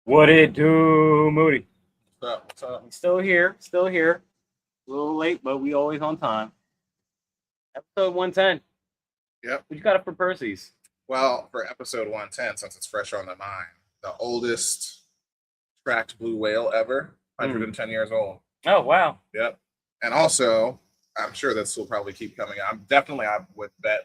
What it do, Moody? What's up? I'm still here. A little late, but we always on time. Episode 110. Yep. What you got for Percy's? Well, for episode 110, since it's fresh on the mind, the oldest tracked blue whale ever, 110 years old. Oh, wow. Yep. And also, I'm sure this will probably keep coming. I would bet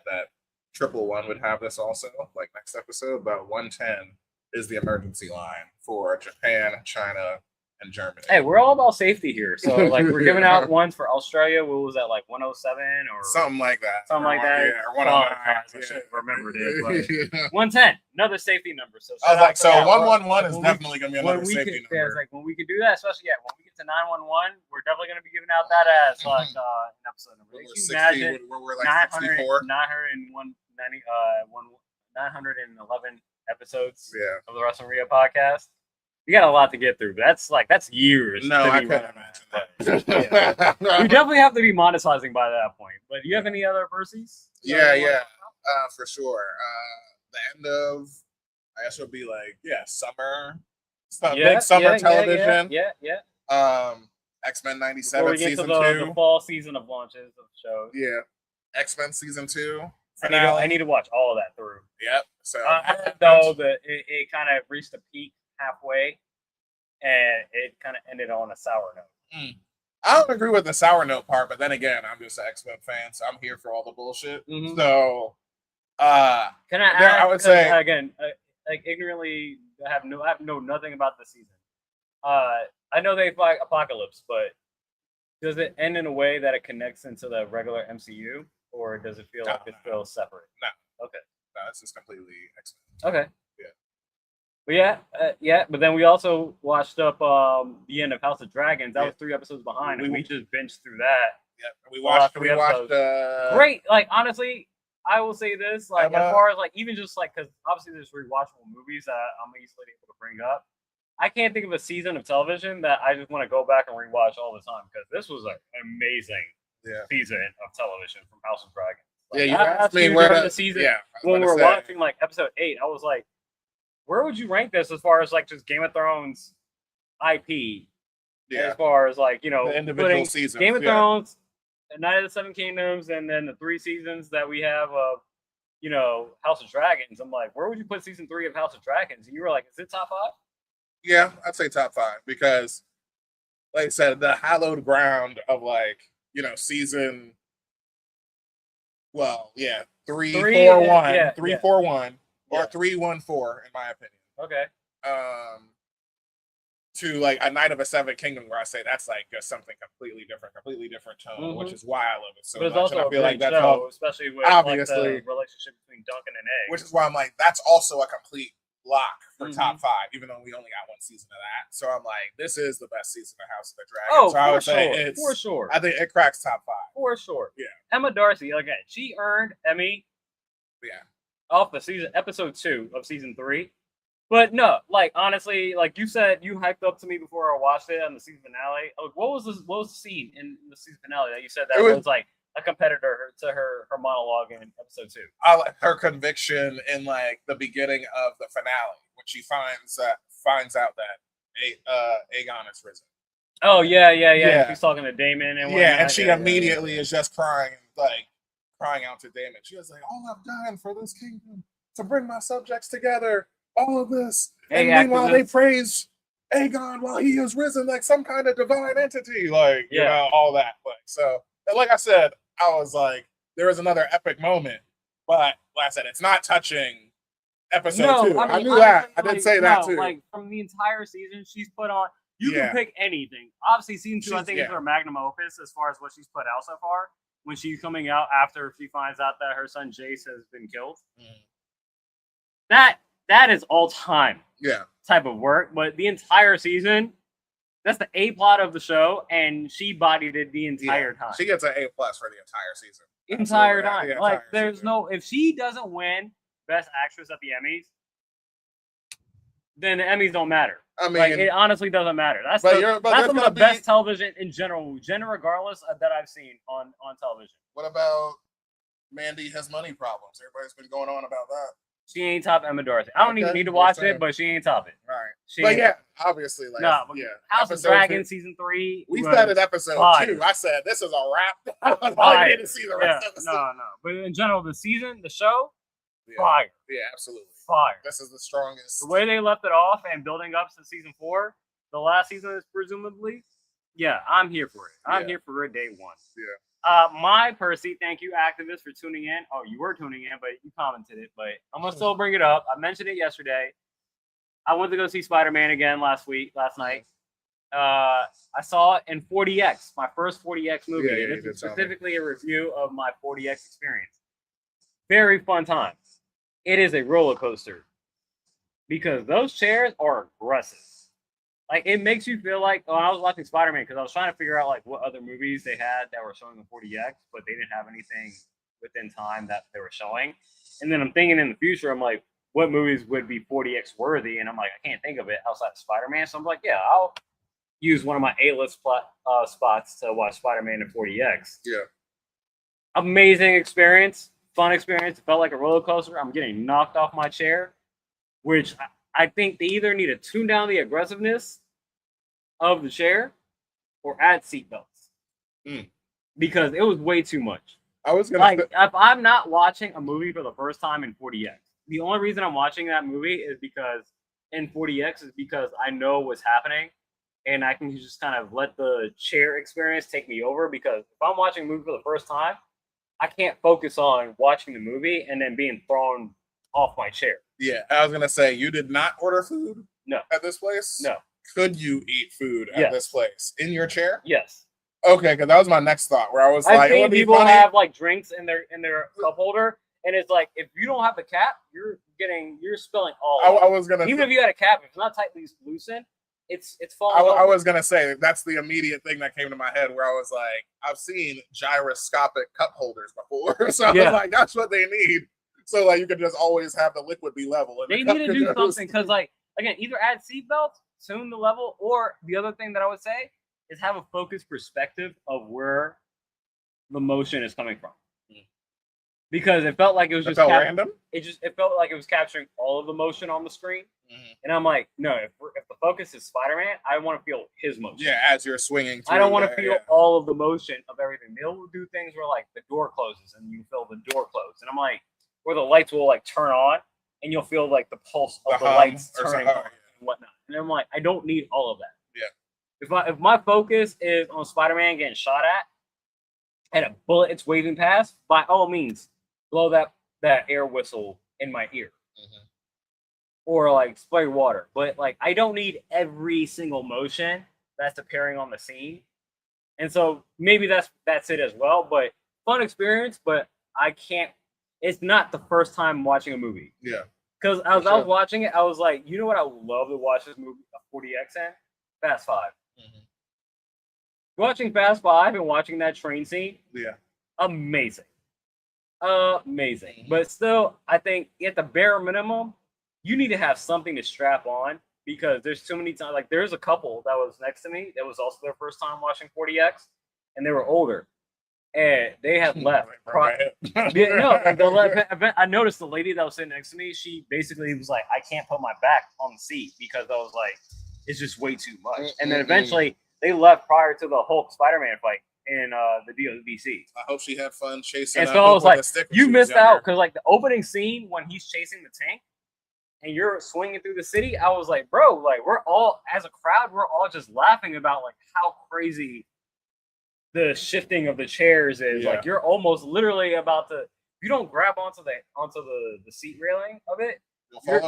that Triple One would have this also, like next episode, but 110 is the emergency line for Japan, China, and Germany. Hey, we're all about safety here. So, like, we're giving out ones for Australia. What was that, like 107 or something like that? Something like that. Yeah, or 109. I should have remembered it. But 110, another safety number. So I was like, so 111 is definitely going to be another safety number. Yeah, it's like when we can do that, especially when we get to 911, we're definitely going to be giving out that as like an episode number. Can you imagine where we're like 64? 911 episodes of the Wrestling Rio podcast. We got a lot to get through. But that's years. No, I couldn't imagine that. We definitely have to be monetizing by that point. But do you have any other Percy's? Yeah, for sure. The end of, I guess, would be like, summer, big summer television. Yeah. X-Men 97 season 2. The fall season of launches of shows. Yeah. X-Men season 2. I need to watch all of that through. Yep. So though it kind of reached a peak halfway, and it kind of ended on a sour note. I don't agree with the sour note part, but then again, I'm just an X-Men fan, so I'm here for all the bullshit. Mm-hmm. So, can I ask, I would say again, like ignorantly, I know nothing about the season. I know they fight Apocalypse, but does it end in a way that it connects into the regular MCU, or does it feel like it feels separate? No. Okay. No, it's just completely X-Men. Okay. Yeah. But but then we also watched up the end of House of Dragons. That was 3 episodes behind, and we just binged through that. Yeah, we watched. Great. Like, honestly, I will say this. Like, as far as like even just like, because obviously there's rewatchable movies that I'm easily able to bring up. I can't think of a season of television that I just want to go back and rewatch all the time, because this was an amazing season of television from House of Dragons. Like, you asked me where the season when we were watching like episode 8. I was like, where would you rank this as far as like just Game of Thrones IP? As far as like, the individual seasons. Game of Thrones, Night of the Seven Kingdoms, and then the 3 seasons that we have of, House of Dragons. I'm like, where would you put season 3 of House of Dragons? And you were like, is it top 5? Yeah, I'd say top 5, because, like I said, the hallowed ground of season. Well, 3, 4, 1, 3, 4, 1, or 3, 1, 4, in my opinion. Okay. To like a Night of a Seven Kingdom, where I say that's like just something completely different tone, which is why I love it so much. Also and I feel like that's show, especially with obviously like, the relationship between Duncan and Egg. Which is why I'm like, that's also a complete lock for top 5, even though we only got 1 season of that. So I'm like, this is the best season of House of the Dragon. Oh, so I would say for sure. I think it cracks top 5. For sure. Yeah. Emma Darcy, again, she earned Emmy. Yeah. Off the episode 2 of season 3. But no, like, honestly, like you said, you hyped up to me before I watched it on the season finale. What was the scene in the season finale that you said that was like a competitor to her monologue in episode 2? I like her conviction in like the beginning of the finale when she finds out that Aegon is risen. Oh yeah. She's talking to Damon and and she immediately is just crying out to Damon. She was like, "All I've done for this kingdom to bring my subjects together, all of this." And meanwhile, they praise Aegon while he is risen like some kind of divine entity, all that. Like I said, I was like, there was another epic moment, but like I said, it's not touching episode 2. I knew that. I did say that too. Like, from the entire season, she's put on. You can pick anything. Obviously, season 2, I think, is her magnum opus as far as what she's put out so far. When she's coming out after she finds out that her son Jace has been killed. That is all time type of work. But the entire season, that's the A plot of the show, and she bodied it the entire time. She gets an A+ for the entire season. Entire time. Like, there's no, if she doesn't win Best Actress at the Emmys, then the Emmys don't matter. I mean, like, it honestly doesn't matter. That's some of the best television in general, regardless that I've seen on television. What about Mandy has money problems? Everybody's been going on about that. She ain't top Emma Darcy. I don't even need to watch it, but she ain't top it. All right. But yeah, obviously, like, House of Dragon season 3. We said in episode 2. I said this is a wrap. I didn't see the rest of the season. No. But in general, the show, fire. Yeah, absolutely. Fire. This is the strongest. The way they left it off and building up to season 4, the last season is presumably. Yeah, I'm here for it. I'm here for it day one. Yeah. My Percy, thank you, activists, for tuning in. Oh, you were tuning in, but you commented it. But I'm gonna still bring it up. I mentioned it yesterday. I went to go see Spider-Man again last night. I saw it in 40X, my first 40X movie. Yeah, this is specifically a review of my 40X experience. Very fun time. It is a roller coaster because those chairs are aggressive. Like, it makes you feel like, I was watching Spider-Man because I was trying to figure out like what other movies they had that were showing the 40X, but they didn't have anything within time that they were showing. And then I'm thinking in the future, I'm like, what movies would be 40X worthy? And I'm like, I can't think of it outside of Spider-Man. So I'm like, yeah, I'll use one of my A-list spots to watch Spider-Man in 40X. Yeah. Amazing experience. Fun experience. It felt like a roller coaster. I'm getting knocked off my chair, which I think they either need to tune down the aggressiveness of the chair or add seatbelts. Because it was way too much. I was gonna if I'm not watching a movie for the first time in 40X, the only reason I'm watching that movie is because in 40X is because I know what's happening and I can just kind of let the chair experience take me over. Because if I'm watching a movie for the first time, I can't focus on watching the movie and then being thrown off my chair. Yeah, I was gonna say, you did not order food. No. At this place. No. Could you eat food at this place in your chair? Yes. Okay, because that was my next thought. Where I was I've seen people have like drinks in their cup holder, and it's like if you don't have the cap, you're spilling all. I was gonna even if you had a cap, if it's not tightly loosened, it's falling. I was gonna say that's the immediate thing that came to my head, where I was like, I've seen gyroscopic cup holders before, so I was like, that's what they need. So like you could just always have the liquid be level. They need to do something because like again, either add seatbelts, tune the level, or the other thing that I would say is have a focused perspective of where the motion is coming from. Because it felt like it was just random. It felt like it was capturing all of the motion on the screen. And I'm like, no, if the focus is Spider-Man, I want to feel his motion. Yeah, as you're swinging through. I don't want to feel all of the motion of everything. They'll do things where like the door closes and you feel the door close. And I'm like, where the lights will like turn on and you'll feel like the pulse of the lights turning on and whatnot. And I'm like, I don't need all of that. Yeah. If my focus is on Spider-Man getting shot at and a bullet it's waving past, by all means, blow that air whistle in my ear. Or like spray water. But like I don't need every single motion that's appearing on the scene. And so maybe that's it as well. But fun experience, but it's not the first time watching a movie. Yeah. Because as I was watching it, I was like, you know what I would love to watch this movie, 40X in? Fast 5. Watching Fast 5 and watching that train scene. Yeah. Amazing. But still, I think at the bare minimum, you need to have something to strap on because there's too many times. Like there's a couple that was next to me that was also their first time watching 40X, and they were older, and they had left. I noticed the lady that was sitting next to me. She basically was like, "I can't put my back on the seat because I was like, it's just way too much." And then eventually they left prior to the Hulk Spider-Man fight in the DC. I hope she had fun chasing. And so I was like, you missed out because like the opening scene when he's chasing the tank and you're swinging through the city, I was like, bro, like we're all as a crowd, we're all just laughing about like how crazy the shifting of the chairs is. Like you're almost literally about to. If you don't grab onto the seat railing of it,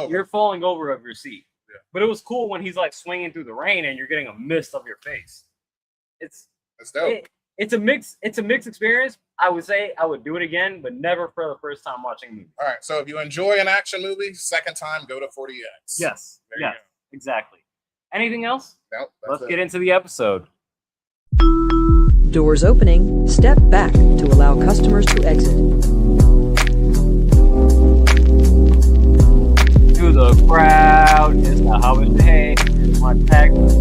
you're falling over of your seat. Yeah. But it was cool when he's like swinging through the rain and you're getting a mist of your face. It's dope. It's a mixed experience. I would say I would do it again, but never for the first time watching a movie. All right. So if you enjoy an action movie, second time, go to 40X. Yes. Yeah. Exactly. Anything else? No. Let's get into the episode. Doors opening. Step back to allow customers to exit. To the crowd is the how it's behaved. It's my tag. That's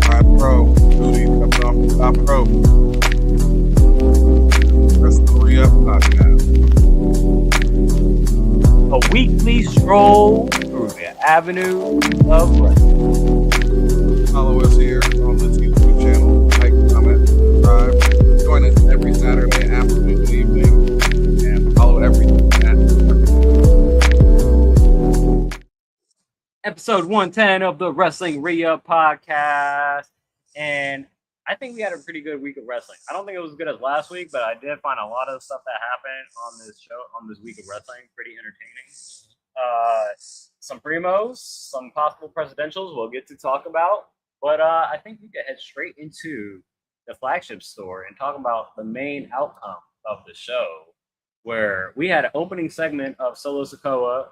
my pro. Duty coming off the top rope. That's the re-up podcast. A weekly stroll through the avenue of wrestling. Follow us here on this YouTube channel. Like, comment, subscribe. Join us every Saturday afternoon evening. And follow everything Episode 110 of the Wrestling Re-Up podcast. And I think we had a pretty good week of wrestling. I don't think it was as good as last week, but I did find a lot of stuff that happened on this show, on this week of wrestling, pretty entertaining. Some primos, some possible presidentials we'll get to talk about. But I think we can head straight into the flagship store and talk about the main outcome of the show, where we had an opening segment of Solo Sikoa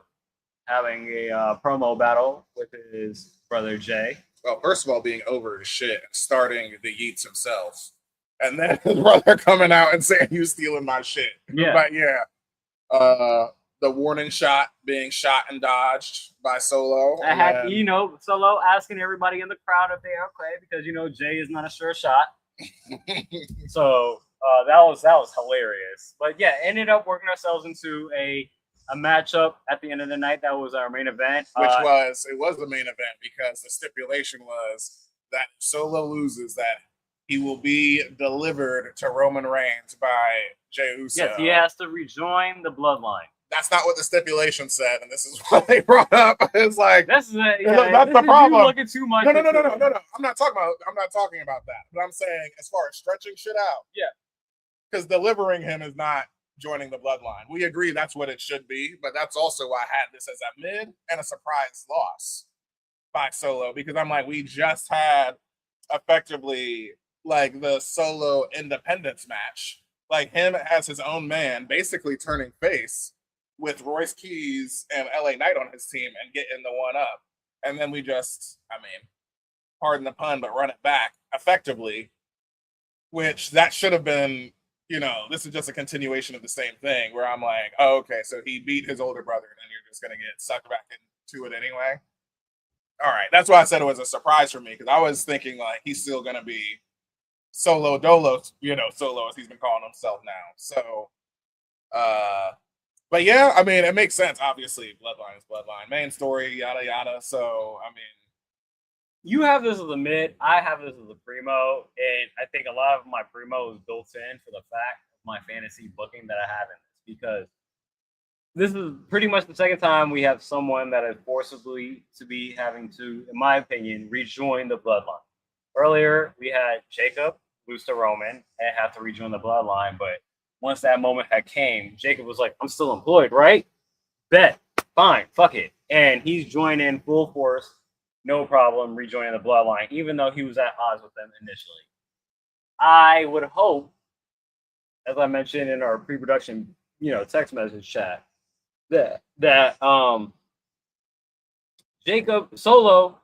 having a promo battle with his brother Jay. Well, first of all, being over his shit, starting the Yeats himself, and then his brother coming out and saying, "You stealing my shit." Yeah. But yeah, the warning shot being shot and dodged by Solo. I had, Solo asking everybody in the crowd if they're okay, because Jay is not a sure shot. So that was hilarious. But yeah, ended up working ourselves into a matchup at the end of the night. That was our main event. Which was the main event, because the stipulation was that if Solo loses, that he will be delivered to Roman Reigns by Jey Uso. Yes, he has to rejoin the Bloodline. That's not what the stipulation said, and this is what they brought up. It's like, that's the problem. You looking too much. No. I'm not talking about that. But I'm saying, as far as stretching shit out, yeah, because delivering him is not joining the Bloodline. We agree that's what it should be, but that's also why I had this as a mid and a surprise loss by Solo, because I'm like, we just had effectively like the Solo independence match, like him as his own man, basically turning face with Royce Keys and LA Knight on his team and getting the one up. And then we just, pardon the pun, but run it back effectively, which that should have been, this is just a continuation of the same thing, where I'm like, oh, okay, so he beat his older brother and then you're just going to get sucked back into it anyway. All right, that's why I said it was a surprise for me, because I was thinking like he's still going to be Solo Dolo, Solo as he's been calling himself now. So, but yeah, it makes sense. Obviously, Bloodline is Bloodline, main story, yada yada. So, you have this as a mid, I have this as a primo, and I think a lot of my primo is built in for the fact of my fantasy booking that I have in this, because this is pretty much the second time we have someone that is forcibly to be having to, in my opinion, rejoin the Bloodline. Earlier, we had Jacob lose to Roman and have to rejoin the Bloodline, but once that moment had came, Jacob was like, I'm still employed, right? Bet. Fine. Fuck it. And he's joining full force, no problem, rejoining the Bloodline, even though he was at odds with them initially. I would hope, as I mentioned in our pre-production, text message chat, that Jacob Solo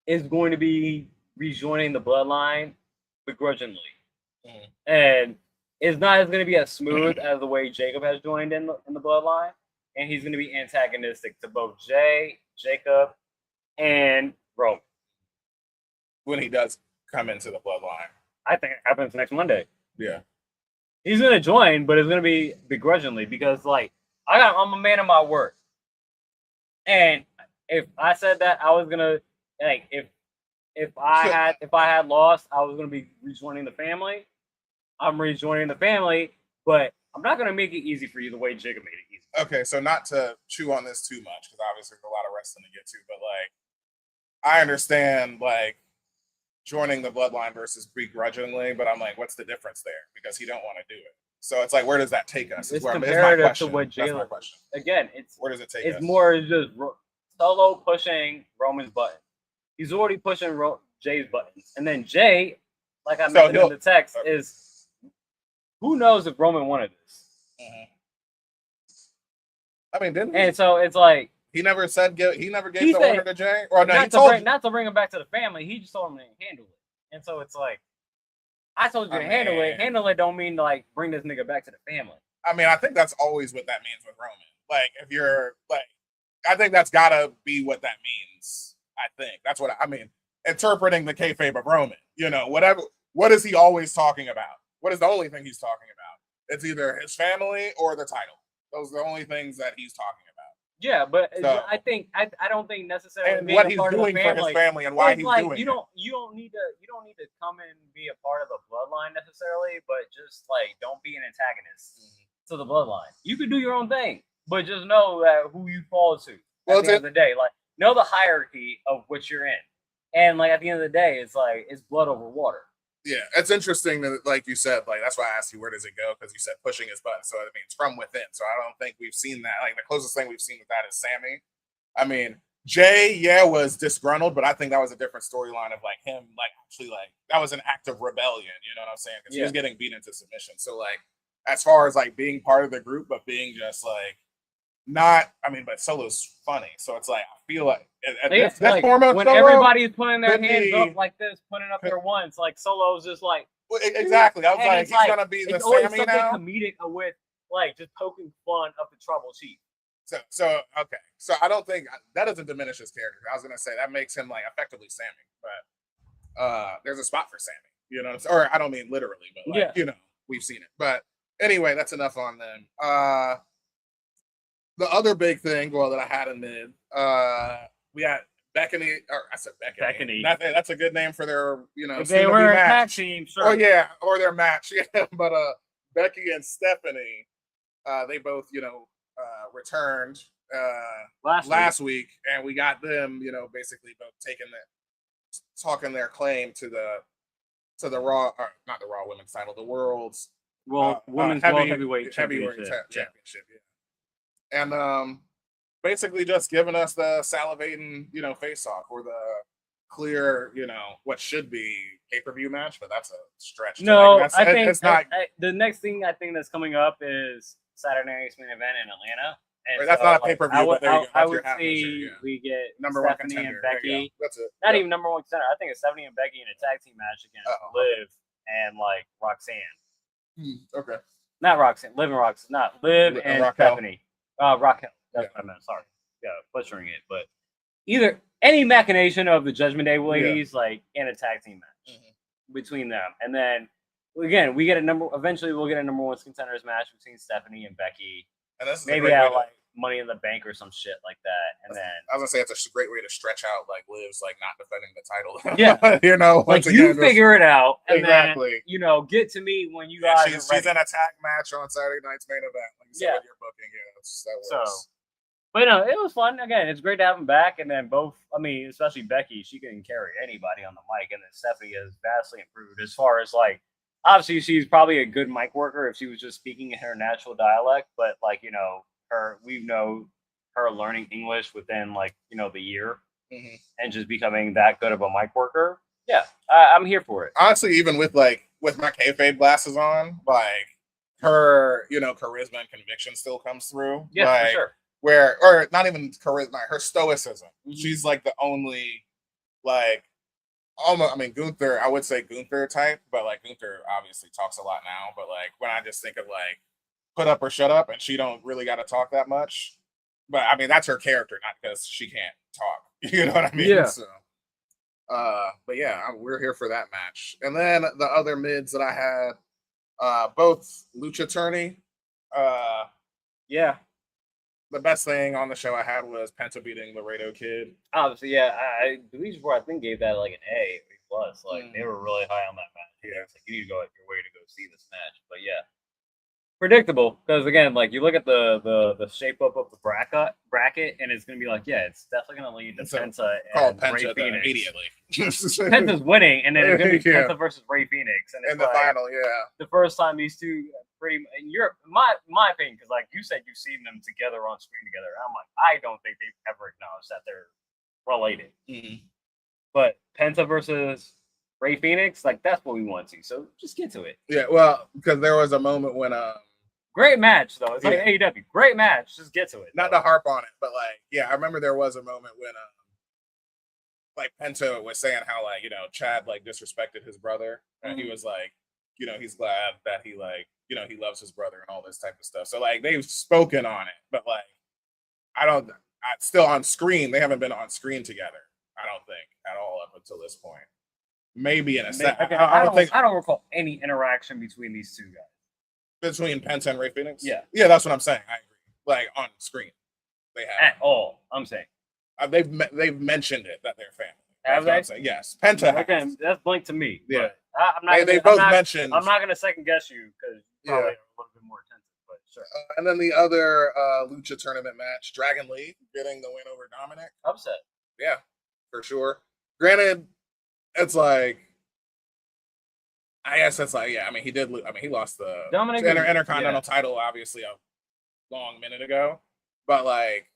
is going to be rejoining the Bloodline begrudgingly. And it's not going to be as smooth as the way Jacob has joined in the Bloodline. And he's going to be antagonistic to both Jay, Jacob, and Roman. When he does come into the Bloodline. I think it happens next Monday. Yeah. He's going to join, but it's going to be begrudgingly, because I'm a man of my word. And if I said that, I was going to, if I had lost, I was going to be rejoining the family. I'm rejoining the family, but I'm not going to make it easy for you the way Jacob made it easy. Okay, so not to chew on this too much, because obviously there's a lot of wrestling to get to, but I understand joining the Bloodline versus begrudgingly, but I'm like, what's the difference there? Because he don't want to do it. So it's like, where does that take us? It's comparative to what Jay. That's my question. Again, where does it take us? It's more just Solo pushing Roman's button. He's already pushing Jay's buttons, and then Jay, like I mentioned in the text, is who knows if Roman wanted this. Didn't he? And so it's like he never said he never gave the order to Jay, or no, not to bring him back to the family. He just told him to handle it. And so it's like, I told you to handle it. Handle it don't mean bring this nigga back to the family. I think that's always what that means with Roman. If you're I think that's gotta be what that means. I think that's what interpreting the kayfabe of Roman. Whatever. What is he always talking about? What is the only thing he's talking about? It's either his family or the title. Those are the only things that he's talking about. Yeah, but So, I don't think necessarily and being what a he's part doing of the for his family and why he's like, doing you don't need to come and be a part of the bloodline necessarily, but just like don't be an antagonist to the bloodline. You can do your own thing, but just know that who you fall to at the end of the day. Like know the hierarchy of which you're in. And like at the end of the day, it's like it's blood over water. Yeah, it's interesting that, like you said, like that's why I asked you where does it go, because you said pushing his button, so I mean it's from within. So I don't think we've seen that. Like the closest thing we've seen with that is Sammy. I mean, Jay, was disgruntled, but I think that was a different storyline of like him, like actually like that was an act of rebellion. You know what I'm saying? Because he was getting beat into submission. So like as far as like being part of the group, but being just like not. I mean, but Solo's funny, so it's like I feel like this like, format when Solo, everybody's putting their hands up like this, putting up their ones, like Solo's just like exactly. I was like, he's gonna be the Sammy now. Comedic with like just poking fun of the trouble chief. So okay. So I don't think that doesn't diminish his character. I was gonna say that makes him like effectively Sammy, but there's a spot for Sammy. You know what I'm saying? Or I don't mean literally, but like you know, we've seen it. But anyway, that's enough on them. The other big thing, that I had in mid, we had Beckany, or I said Beckany. That's a good name for their, if they were a tag team, sure. Or their match, yeah. But Becky and Stephanie, they both, returned last week, and we got them, basically both talking their claim to the Raw, or not the Raw Women's title, the World's Women's World Heavyweight Championship. Championship, yeah. And basically just giving us the salivating, face off or the clear, what should be pay-per-view match, but that's a stretch. No, I think it's not. The next thing I think that's coming up is Saturday Night's main event in Atlanta. And that's not a pay-per-view, but there you go. I would say we get number Stephanie one and Becky. That's it. Not even number one contender. I think it's Stephanie and Becky in a tag team match against Liv and like Roxanne. Okay. Not Roxanne. Liv and Roxanne. Not Liv and Raquel. Stephanie. Raquel. That's what I meant. Sorry. Yeah, butchering it. But either any machination of the Judgment Day ladies, like in a tag team match between them, and then again eventually we'll get a number one contenders match between Stephanie and Becky. And this is maybe at like Money in the Bank or some shit like that. And then I was gonna say it's a great way to stretch out like Liv's like not defending the title. Yeah, like you figure it out, and exactly. Then get to me when you guys. She's in a tag match on Saturday night's main event. Like you said with your booking, that works. So, but no, it was fun. Again, it's great to have them back, and then both. I mean, especially Becky, she can carry anybody on the mic, and then Stephanie has vastly improved as far as like. Obviously, she's probably a good mic worker if she was just speaking in her natural dialect, but like, we know her learning English within like, the year and just becoming that good of a mic worker. Yeah, I'm here for it. Honestly, even with my kayfabe glasses on, like her, charisma and conviction still comes through. Yeah, like, for sure. Or not even charisma, her stoicism. She's like the only like. I mean, Gunther, I would say Gunther type, but like Gunther obviously talks a lot now. But like when I just think of like put up or shut up, and she don't really got to talk that much. But I mean, that's her character, not because she can't talk. You know what I mean? Yeah. So, but yeah, we're here for that match. And then the other mids that I had, both Lucha Tourney. Yeah. The best thing on the show I had was Penta beating Laredo Kid. Obviously, yeah. I believe I think gave that like an A plus. Like they were really high on that match. Yeah, it's like you need to go out your way to go see this match. But yeah, predictable because again, like you look at the shape up of the bracket, and it's gonna be like, yeah, it's definitely gonna lead to Penta and Ray Phoenix immediately. Penta's winning, and then it's gonna be Penta versus Ray Phoenix, and it's in the final, the first time these two. In Europe, my opinion, because like you said, you've seen them together on screen together. I'm like, I don't think they've ever acknowledged that they're related. But Penta versus Ray Phoenix, like that's what we want to see. So just get to it. Yeah, well, because there was a moment when great match though. It's like AEW, great match. Just get to it. Not to harp on it, but like, I remember there was a moment when like Penta was saying how like Chad like disrespected his brother, and he was like, he's glad that he like. He loves his brother and all this type of stuff. So like they've spoken on it, but like still on screen. They haven't been on screen together. I don't think at all up until this point. Maybe in a second. I don't recall any interaction between these two guys. Between Penta and Ray Phoenix? Yeah. Yeah, that's what I'm saying. I agree. Like on screen. They have at all. I'm saying they've mentioned it that they're family. Have That's they? Yes, Penta. That's blank to me. Yeah, I'm not. they both mentioned. I'm not gonna second guess you because probably a little bit more attentive. But sure. And then the other Lucha tournament match, Dragon Lee getting the win over Dominic. Upset. Yeah, for sure. Granted, it's like. I guess it's like, yeah, I mean, he did. I mean, he lost the Intercontinental title, obviously, a long minute ago. But, like,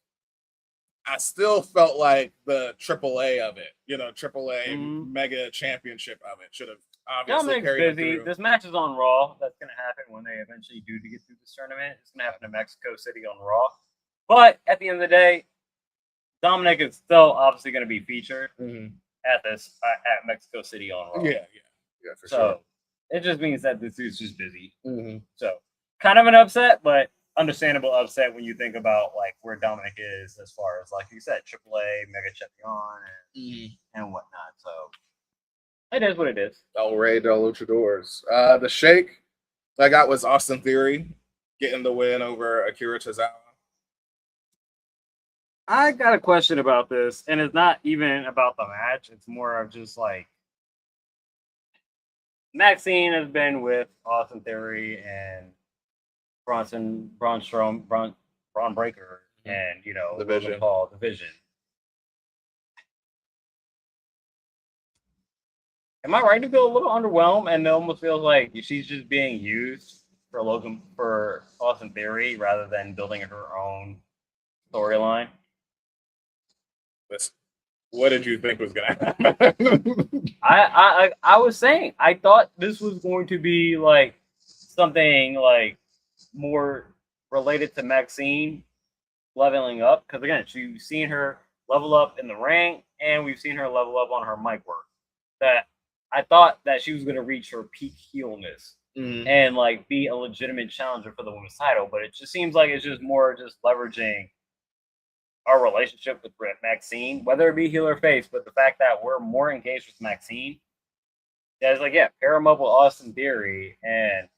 I still felt like the AAA of it, AAA mega championship of it should have obviously carried busy. Through. This match is on Raw. That's going to happen when they eventually do to get through this tournament. It's going to happen in Mexico City on Raw. But at the end of the day, Dominic is still obviously going to be featured at Mexico City on Raw. Yeah, for sure. It just means that this dude's just busy. So, kind of an upset, but understandable upset when you think about like where Dominic is as far as, like you said, AAA, Mega Champion, and whatnot. So, it is what it is. El Rey de Luchadores. The shake I got was Austin Theory getting the win over Akira Tozawa. I got a question about this, and it's not even about the match. It's more of just like Maxine has been with Austin Theory and Braun Breaker, and the Vision. Called the Vision. Am I right to feel a little underwhelmed, and it almost feels like she's just being used for Austin Theory rather than building her own storyline? What did you think was going to happen? I was saying I thought this was going to be like something like more related to Maxine leveling up, because again, we've seen her level up in the ring and we've seen her level up on her mic work. That I thought that she was going to reach her peak heelness and like be a legitimate challenger for the women's title, but it just seems like it's just more just leveraging our relationship with Maxine, whether it be heel or face, but the fact that we're more engaged with Maxine, that's like, pair him up with Austin Theory, and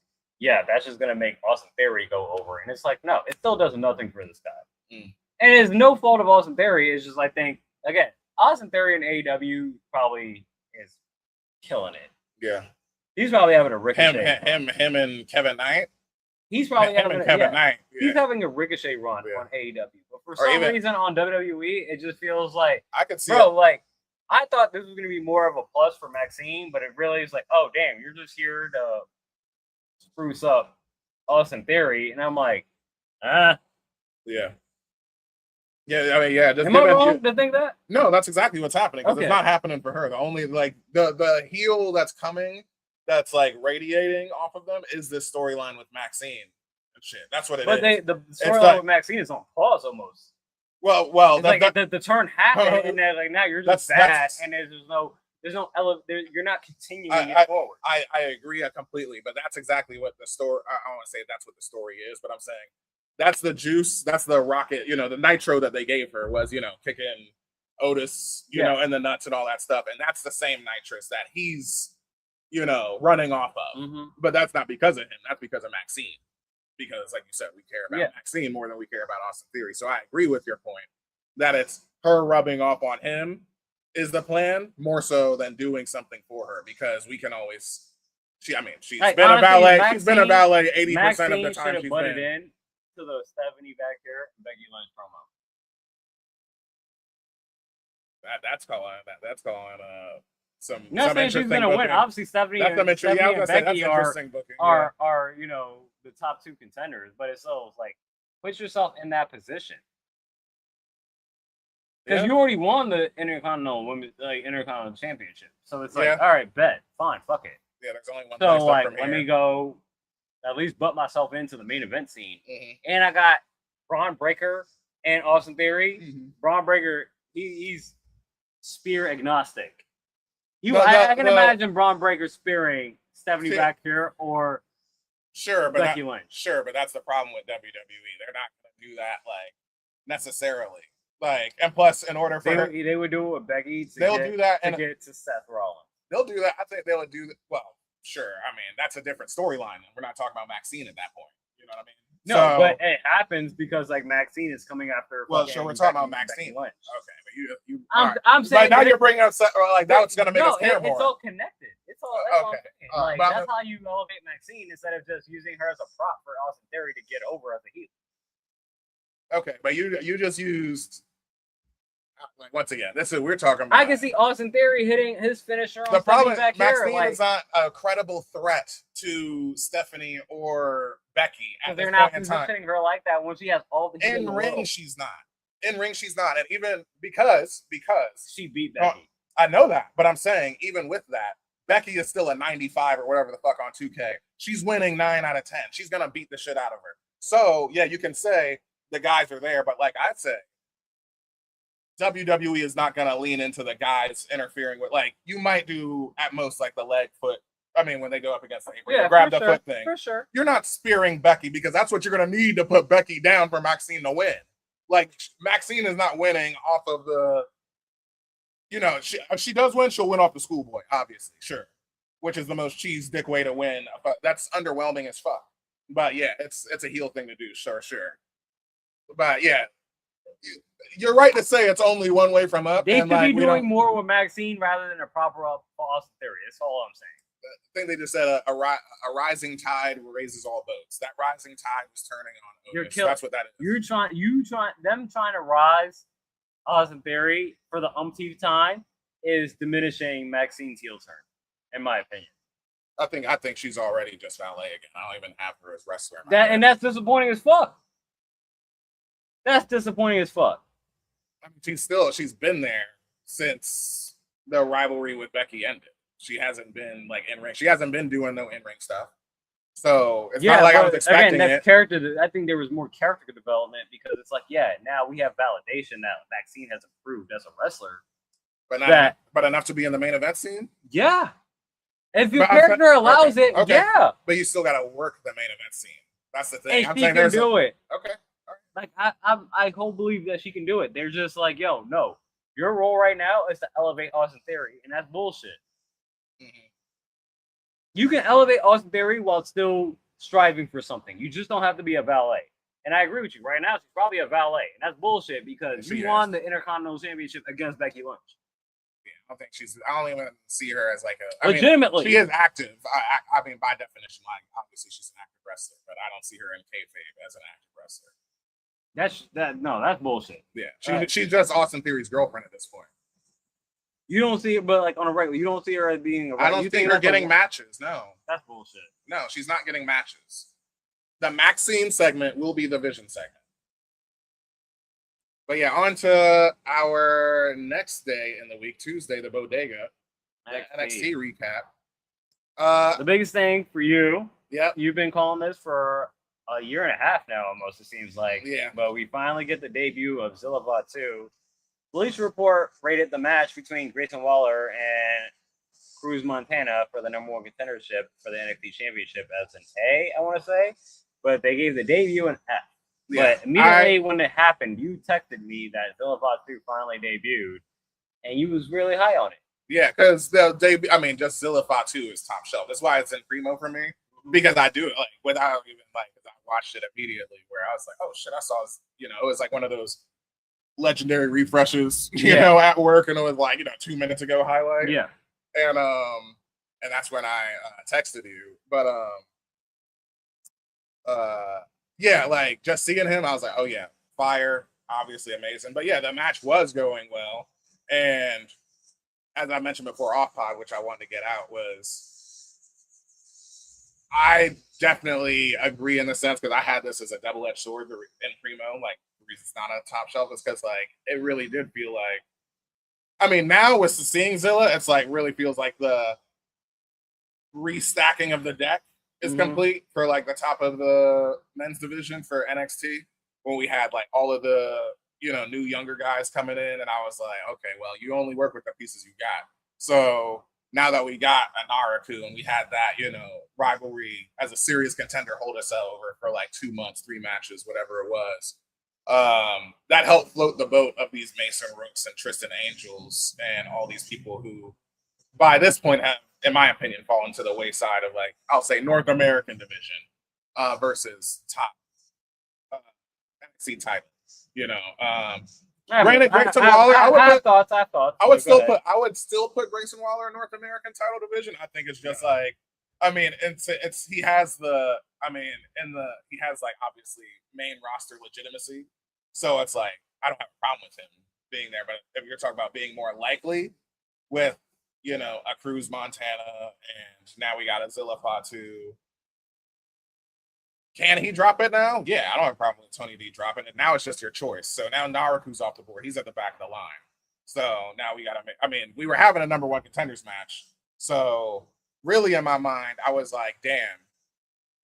that's just gonna make Austin Theory go over. And it's like, no, it still does nothing for this guy. And it's no fault of Austin Theory. It's just, I think, again, Austin Theory in AEW probably is killing it. Yeah, he's probably having a ricochet. Him and Kevin Knight. He's probably having Kevin Knight. He's having a ricochet run on AEW, but for some reason on WWE, it just feels like I could see. Like I thought this was going to be more of a plus for Maxine, but it really is like, oh damn, you're just here to spruce up Austin Theory, and I'm like, yeah. I mean, am I wrong to think that? No, that's exactly what's happening, because it's not happening for her. The only like the heel that's coming, that's like radiating off of them, is this storyline with Maxine and shit. That's what it is. But the storyline with Maxine is on pause almost. Well, the turn happened, and then like now you're just bad, and there's no you're not continuing it forward. I agree completely, but that's exactly what the story. I don't want to say that's what the story is, but I'm saying that's the juice, that's the rocket. The nitro that they gave her was kicking Otis, in the nuts and all that stuff, and that's the same nitrous that he's running off of. But that's not because of him. That's because of Maxine. Because, like you said, we care about Maxine more than we care about Austin Theory. So I agree with your point that it's her rubbing off on him is the plan, more so than doing something for her, because we can always. She's been a valet. She's been a valet 80% of the time she's been in to the Stephanie back here, Becky Lynch promo. That's calling some saying she's gonna win. Obviously, Stephanie and Becky are the top two contenders, but it's so like put yourself in that position because you already won the Intercontinental Championship. So it's like, all right, bet, fine, fuck it. Yeah, there's only one. So like, let me go at least butt myself into the main event scene, and I got Braun Breaker and Austin Theory. Braun Breaker, he's spear agnostic. I can imagine Braun Breaker spearing Stephanie back here or Becky Lynch. Sure, but that's the problem with WWE. They're not going to do that necessarily. And plus, in order for they would do it with Becky. Do that to get to Seth Rollins. They'll do that. I think they would do that. Well, sure. I mean, that's a different storyline. We're not talking about Maxine at that point. You know what I mean? No, but it happens because like Maxine is coming after. Well, so we're talking about Maxine. Okay, but you. I'm saying. But now you're bringing up like that's going to make us care more. It's all connected. It's all. That's all I'm saying. Like that's how you elevate Maxine instead of just using her as a prop for Austin Theory to get over as a heel. Okay, but you just used. Like once again, this is we're talking about. I can see Austin Theory hitting his finisher on the problem. back Maxine here, is not a credible threat to Stephanie or Becky at this they're not point in time. positioning her like that when she has all the in ring. She's not in ring. She's not, and even because she beat Becky. I know that, but I'm saying even with that, Becky is still a 95 or whatever the fuck on 2K. She's winning 9 out of 10. She's gonna beat the shit out of her. So yeah, you can say the guys are there, but like I'd say. WWE is not going to lean into the guys interfering with, like, you might do at most like the leg foot. I mean, when they go up against the apron, grab the foot thing. For sure. You're not spearing Becky because that's what you're going to need to put Becky down for Maxine to win. Like, Maxine is not winning off of the, if she does win, she'll win off the schoolboy, obviously, sure. Which is the most cheese dick way to win. But that's underwhelming as fuck. But yeah, it's a heel thing to do, sure. But yeah. You're right to say it's only one way from up. They could be doing more with Maxine rather than a proper up for Austin Theory. That's all I'm saying. I think they just said a rising tide raises all boats. That rising tide was turning on Otis. That's what that is. Them trying to rise Austin Theory for the umpteenth time is diminishing Maxine's heel turn, in my opinion. I think she's already just valet again. I don't even have her as wrestler. And that's disappointing as fuck. That's disappointing as fuck. I mean, she's been there since the rivalry with Becky ended. She hasn't been like in ring. She hasn't been doing no in ring stuff. So it's not like I was expecting it. Character. I think there was more character development because it's like, now we have validation that Maxine has improved as a wrestler, but enough to be in the main event scene. Yeah, if your character allows it, yeah. But you still got to work the main event scene. That's the thing. And she can do it. Okay. Like I whole believe that she can do it. They're just like, yo, no, your role right now is to elevate Austin Theory, and that's bullshit. Mm-hmm. You can elevate Austin Theory while still striving for something. You just don't have to be a valet. And I agree with you. Right now, she's probably a valet, and that's bullshit because you won the Intercontinental Championship against Becky Lynch. Yeah, I don't even see her as like a legitimately. She is active. I mean, by definition, like obviously she's an active wrestler, but I don't see her in kayfabe as an active wrestler. That's bullshit. Yeah, she's just Austin Theory's girlfriend at this point. You don't see it, but like on a regular, you don't see her as being. I don't think her getting matches. No, that's bullshit. No, she's not getting matches. The Maxine segment will be the Vision segment. But yeah, on to our next day in the week, Tuesday, the Bodega, NXT recap. The biggest thing for you. Yep. You've been calling this for a year and a half now, almost, it seems like. Yeah. But we finally get the debut of Zilla Fatu. Bleacher Report rated the match between Grayson Waller and Cruz Montana for the number one contendership for the NXT Championship as an A, I want to say. But they gave the debut an F. Yeah. But immediately when it happened, you texted me that Zilla Fatu finally debuted, and you was really high on it. Yeah, because the debut, just Zilla Fatu is top shelf. That's why it's in primo for me. Because I do it like without even like, I watched it immediately where I was like, oh shit, I saw this, it was like one of those legendary refreshes, at work, and it was like, 2 minutes ago highlight. Yeah. And that's when I texted you. But like just seeing him, I was like, oh yeah, fire, obviously amazing. But yeah, the match was going well. And as I mentioned before off pod, which I wanted to get out, was I definitely agree in the sense because I had this as a double-edged sword in primo. Like the reason it's not a top shelf is because like it really did feel like. Now with seeing Zilla, it's like really feels like the restacking of the deck is complete for like the top of the men's division for NXT when we had like all of the new younger guys coming in, and I was like, okay, well, you only work with the pieces you got. So now that we got Anaraku and we had that, rivalry as a serious contender hold us over for like 2 months, 3 matches, whatever it was, that helped float the boat of these Mason Rooks and Tristan Angels and all these people who, by this point, have, in my opinion, fallen to the wayside of like, I'll say North American division versus top NXT title. You know, Granted, Grayson Waller. I have thoughts. I would still put Grayson Waller in North American title division. I think it's just like, I mean, it's he has the, I mean, he has like obviously main roster legitimacy. So it's like I don't have a problem with him being there. But if you're talking about being more likely with, you know, a Cruz Montana, and now we got a Zilla Fatu. Can he drop it now? Yeah, I don't have a problem with Tony D dropping it. Now it's just your choice. So now Naruku's off the board. He's at the back of the line. So now we got to make, I mean, we were having a number one contenders match. So really in my mind, I was like, damn,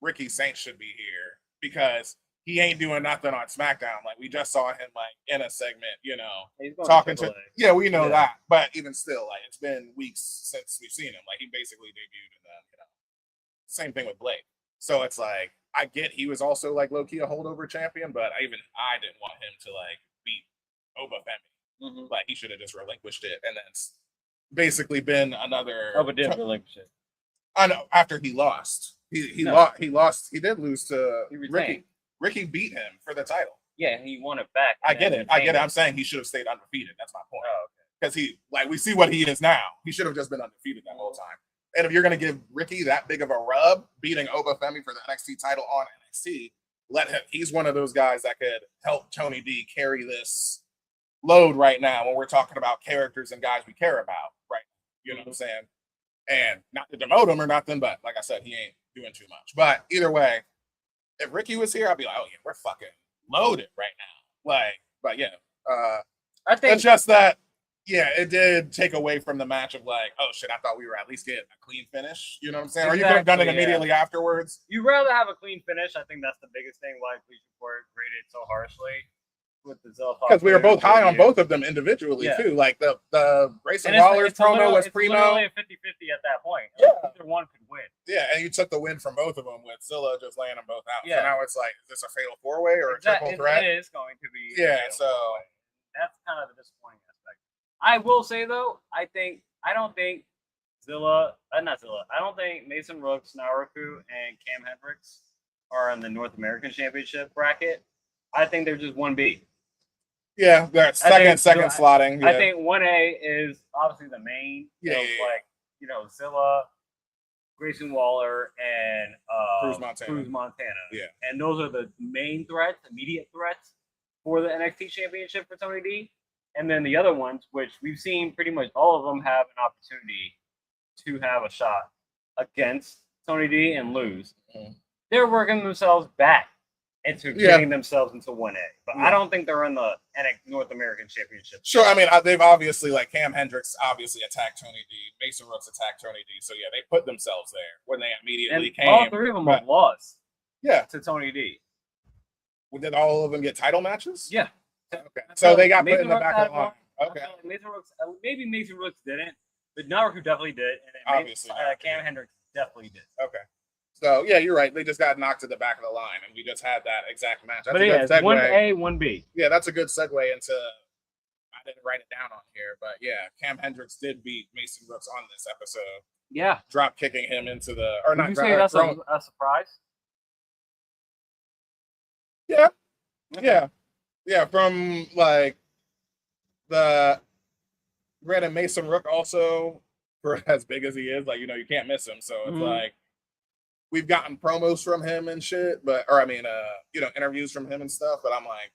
Ricky Saints should be here because he ain't doing nothing on SmackDown. Like we just saw him like in a segment, you know, talking to yeah, we know that. But even still, like it's been weeks since we've seen him. Like he basically debuted in the, you know, same thing with Blake. So it's like I get he was also like low key a holdover champion, but I didn't want him to like beat Oba Femi. Mm-hmm. Like he should have just relinquished it and then basically been another. Oba did relinquish it. I know after he lost. He lost. He did lose to Ricky. Ricky beat him for the title. Yeah, he won it back. I get it. I'm saying he should have stayed undefeated. That's my point. Oh, okay. Because he, like, we see what he is now. He should have just been undefeated that whole time. And if you're going to give Ricky that big of a rub, beating Oba Femi for the NXT title on NXT, let him. He's one of those guys that could help Tony D carry this load right now when we're talking about characters and guys we care about, right? You know what I'm saying? And not to demote him or nothing, but like I said, he ain't doing too much. But either way, if Ricky was here, I'd be like, oh yeah, we're fucking loaded right now. Like, but yeah, I think it's just that, yeah, it did take away from the match of like, oh shit, I thought we were at least getting a clean finish. You know what I'm saying? Exactly, or you could have done it immediately afterwards. You'd rather have a clean finish. I think that's the biggest thing why Bleach Report graded so harshly with the Zilla Fatu. Because we were both high on both of them individually too. Like the Grayson Waller's promo was primo. Literally a 50-50 at that point. Yeah. Either one could win. Yeah, and you took the win from both of them with Zilla just laying them both out. Yeah. So now it's like, is this a fatal four-way or a triple threat? It is going to be. Yeah, so that's kind of the disappointing aspect. I will say though, I don't think Mason Rooks, Naruku, and Cam Hendricks are in the North American Championship bracket. I think they're just 1B. Yeah, that second slotting. Yeah. I think 1A is obviously the main. Like, you know, Zilla, Grayson Waller, and Cruz Montana. Yeah. And those are the main threats, immediate threats for the NXT Championship for Tony D. And then the other ones, which we've seen pretty much all of them have an opportunity to have a shot against Tony D and lose. Mm-hmm. They're working themselves back into getting themselves into 1A. But I don't think they're in the North American Championship. Sure, I mean, they've obviously, like, Cam Hendricks obviously attacked Tony D. Mason Rooks attacked Tony D. So, yeah, they put themselves there when they immediately came. All three of them have lost to Tony D. Well, did all of them get title matches? Yeah. Okay. So they got put in the back of the line. Okay. Maybe Mason Rooks didn't, but Naruku definitely did. And obviously, Cam Hendricks definitely did. Okay. So, yeah, you're right. They just got knocked to the back of the line, and we just had that exact match. But yeah, it's 1A, 1B. Yeah, that's a good segue into, I didn't write it down on here, but yeah, Cam Hendricks did beat Mason Rooks on this episode. Yeah. Drop kicking him into the, or not. Did you say that's a surprise? Yeah. Okay. Yeah. Yeah, from like granted, Mason Rook also, for as big as he is, like, you know, you can't miss him. So it's like, we've gotten promos from him and shit, you know, interviews from him and stuff, but I'm like,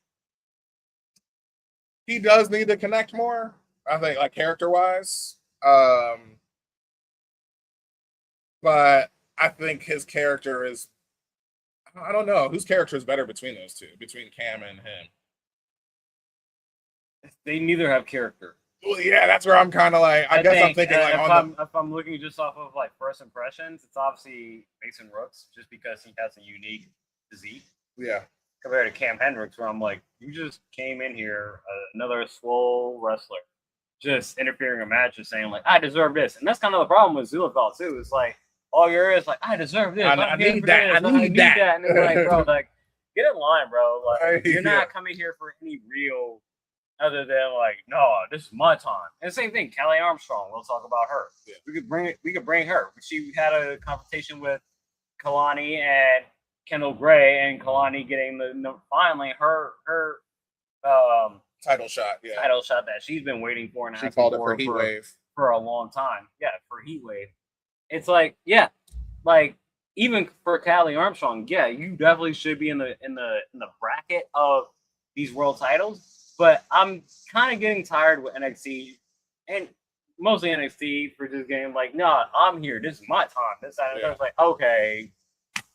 he does need to connect more, I think, like, character-wise. But I think his character is, I don't know, whose character is better between those two, between Cam and him? They neither have character. Well, yeah, that's where I'm kind of like, I guess I'm thinking like if I'm looking just off of like first impressions, it's obviously Mason Rooks just because he has a unique physique. Yeah. Compared to Cam Hendricks, where I'm like, you just came in here, another swole wrestler, just interfering in a match, just saying like, I deserve this, and that's kind of the problem with Zilla Fatu too. It's like all you're is like, I deserve this. I need that. I need that. And it's like, bro, like, get in line, bro. Like, you're not coming here for any real. Other than like, no, this is my time. And the same thing, Kelly Armstrong. We'll talk about her. Yeah. We could bring her. She had a confrontation with Kalani and Kendall Gray and Kalani getting finally her title shot. Yeah, title shot that she's been waiting for. And she called it for Heat Wave for a long time. Yeah, for Heat Wave. It's like, yeah, like even for Callie Armstrong, yeah, you definitely should be in the bracket of these world titles. But I'm kind of getting tired with NXT and mostly NXT for just getting like, nah, I'm here. This is my time. This time. I was like, okay,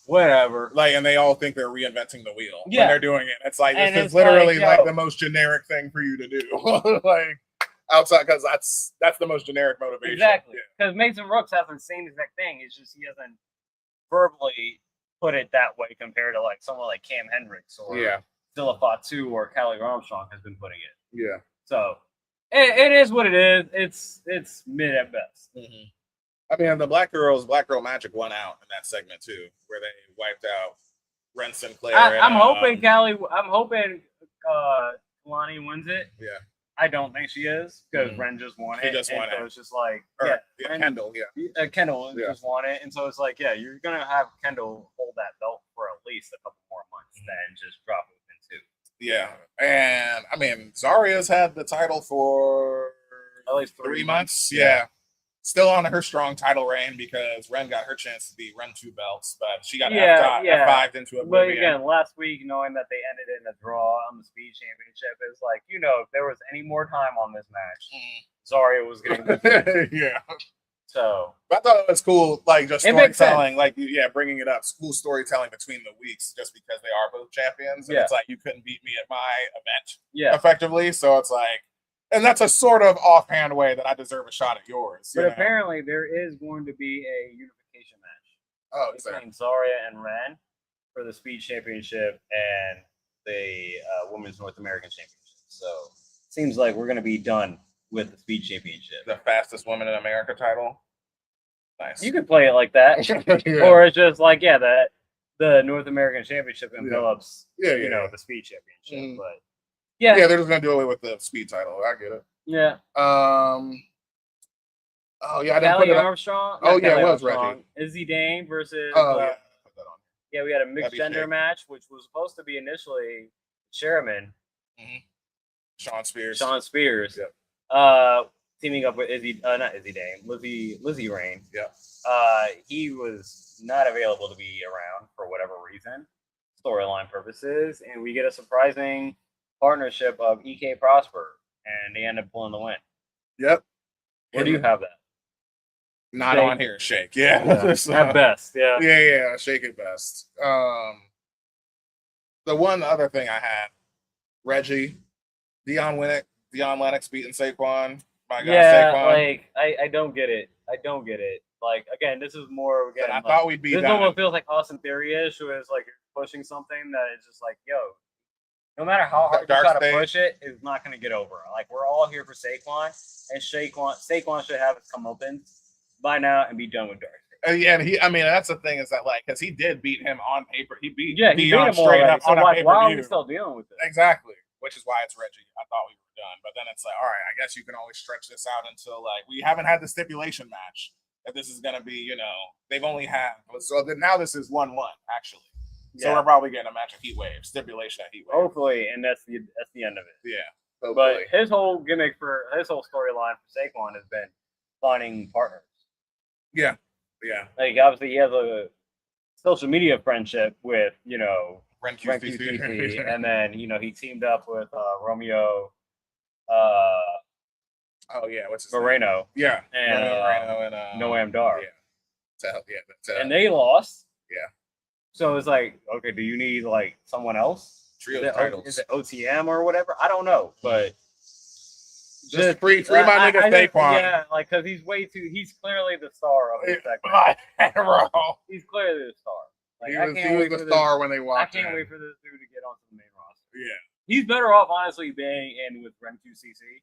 whatever. Like, and they all think they're reinventing the wheel when Yeah. they're doing it. It's like, And this is it's literally like, like the most generic thing for you to do. Like, outside, because that's the most generic motivation. Exactly. Because Mason Brooks has the same exact thing. It's just he hasn't verbally put it that way compared to like someone like Cam Hendricks or Zilla Fatu or Callie Armstrong has been putting it. Yeah. So it is what it is. It's mid at best. Mm-hmm. I mean, the Black Girl Magic won out in that segment too, where they wiped out Ren Sinclair. I'm hoping Kalani wins it. Yeah. I don't think she is because Ren just won it. He just won it. So it's just like, Ren, Kendall, Kendall just won it. And so it's like, yeah, you're going to have Kendall hold that belt for at least a couple more months than just drop it in 2. Yeah. And I mean, Zaria's had the title for at least 3 months. Yeah. Still on her strong title reign because Ren got her chance to beat Ren 2 belts, but she got F5'd into oblivion. But again, last week, knowing that they ended it in a draw on the Speed Championship, is like, if there was any more time on this match, Zaria was getting the Yeah. So but I thought it was cool, like just storytelling, like bringing it up, cool storytelling between the weeks, just because they are both champions. And it's like you couldn't beat me at my event, effectively. So it's like. And that's a sort of offhand way that I deserve a shot at yours. But apparently there is going to be a unification match between Zaria and Ren for the Speed Championship and the Women's North American Championship. So seems like we're going to be done with the Speed Championship. The fastest woman in America title. Nice. You could play it like that. Or it's just like, the North American Championship envelops, the Speed Championship. But they're just gonna do away with the speed title. I get it. Yeah. Oh yeah, I didn't put it Armstrong. Oh yeah, it was Reggie. Izzy Dane versus. Yeah, we had a mixed gender match, which was supposed to be initially Sherman. Sean Spears. Yep. Teaming up with not Izzy Dane, Lizzie Rain. Yeah. He was not available to be around for whatever reason, storyline purposes, and we get a surprising partnership of EK Prosper, and they end up pulling the win. Yep. Where do you have that? Not Shake. On here, Shake. Yeah. At best, yeah. Yeah, Shake at best. The one other thing I had, Reggie, Dion Lennox beating Saquon. My God, Saquon. Like I don't get it. Like again, this is more again. I thought we'd be. This almost feels like Austin Theory-ish, where it's like you're pushing something that is just like, no matter how hard you try to push it, it's not going to get over. Like, we're all here for Saquon, and Saquon should have his comeuppance by now and be done with Dark State. And that's the thing is that, like, because he did beat him on paper. He beat Dion straight up on a pay-per-view. Why are we still dealing with it? Exactly. Which is why it's Reggie. I thought we were done. But then it's like, all right, I guess you can always stretch this out until, like, we haven't had the stipulation match. That this is going to be, they've only had. So now this is 1-1, actually. So we're probably getting a match of Heat Wave, stipulation at Heat Wave. Hopefully, and that's the end of it. Yeah. Hopefully. But his whole gimmick his whole storyline for Saquon has been finding partners. Yeah. Like obviously he has a social media friendship with, Ren QCC. and then, he teamed up with Romeo what's his Moreno. Name? Yeah. And Moreno and Noam Dar. Yeah. And they lost. Yeah. So it's like, okay, do you need like someone else? Trio titles. Is it OTM or whatever? I don't know, but just free my nigga Saquon. Yeah, like because he's clearly the star of this segment. He's clearly the star. Like, he was the star when they walked. I can't wait for this dude to get onto the main roster. Yeah, he's better off honestly being in with Ren QCC.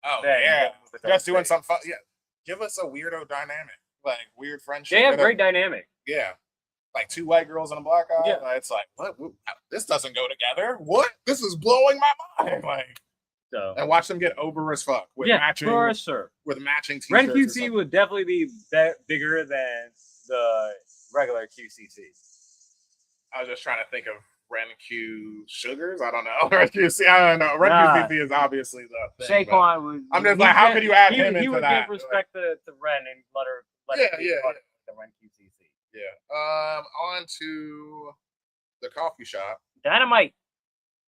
Oh yeah, just doing some fun. Yeah, give us a weirdo dynamic, like weird friendship. They have great dynamic. Yeah. Like 2 white girls and a black guy. Yeah. It's like, what? This doesn't go together. What? This is blowing my mind. Like, and watch them get over as fuck with matching. For sure. With matching t-shirts. Ren QC would definitely be bigger than the regular QCC. I was just trying to think of Ren-Q Sugars. I don't know. Ren-Q, I don't know. Ren-Q is obviously the thing. Saquon was. I'm just like, how could you add him into that? He would give respect to Ren and let her. The Ren-QCC. Yeah. On to the coffee shop. Dynamite.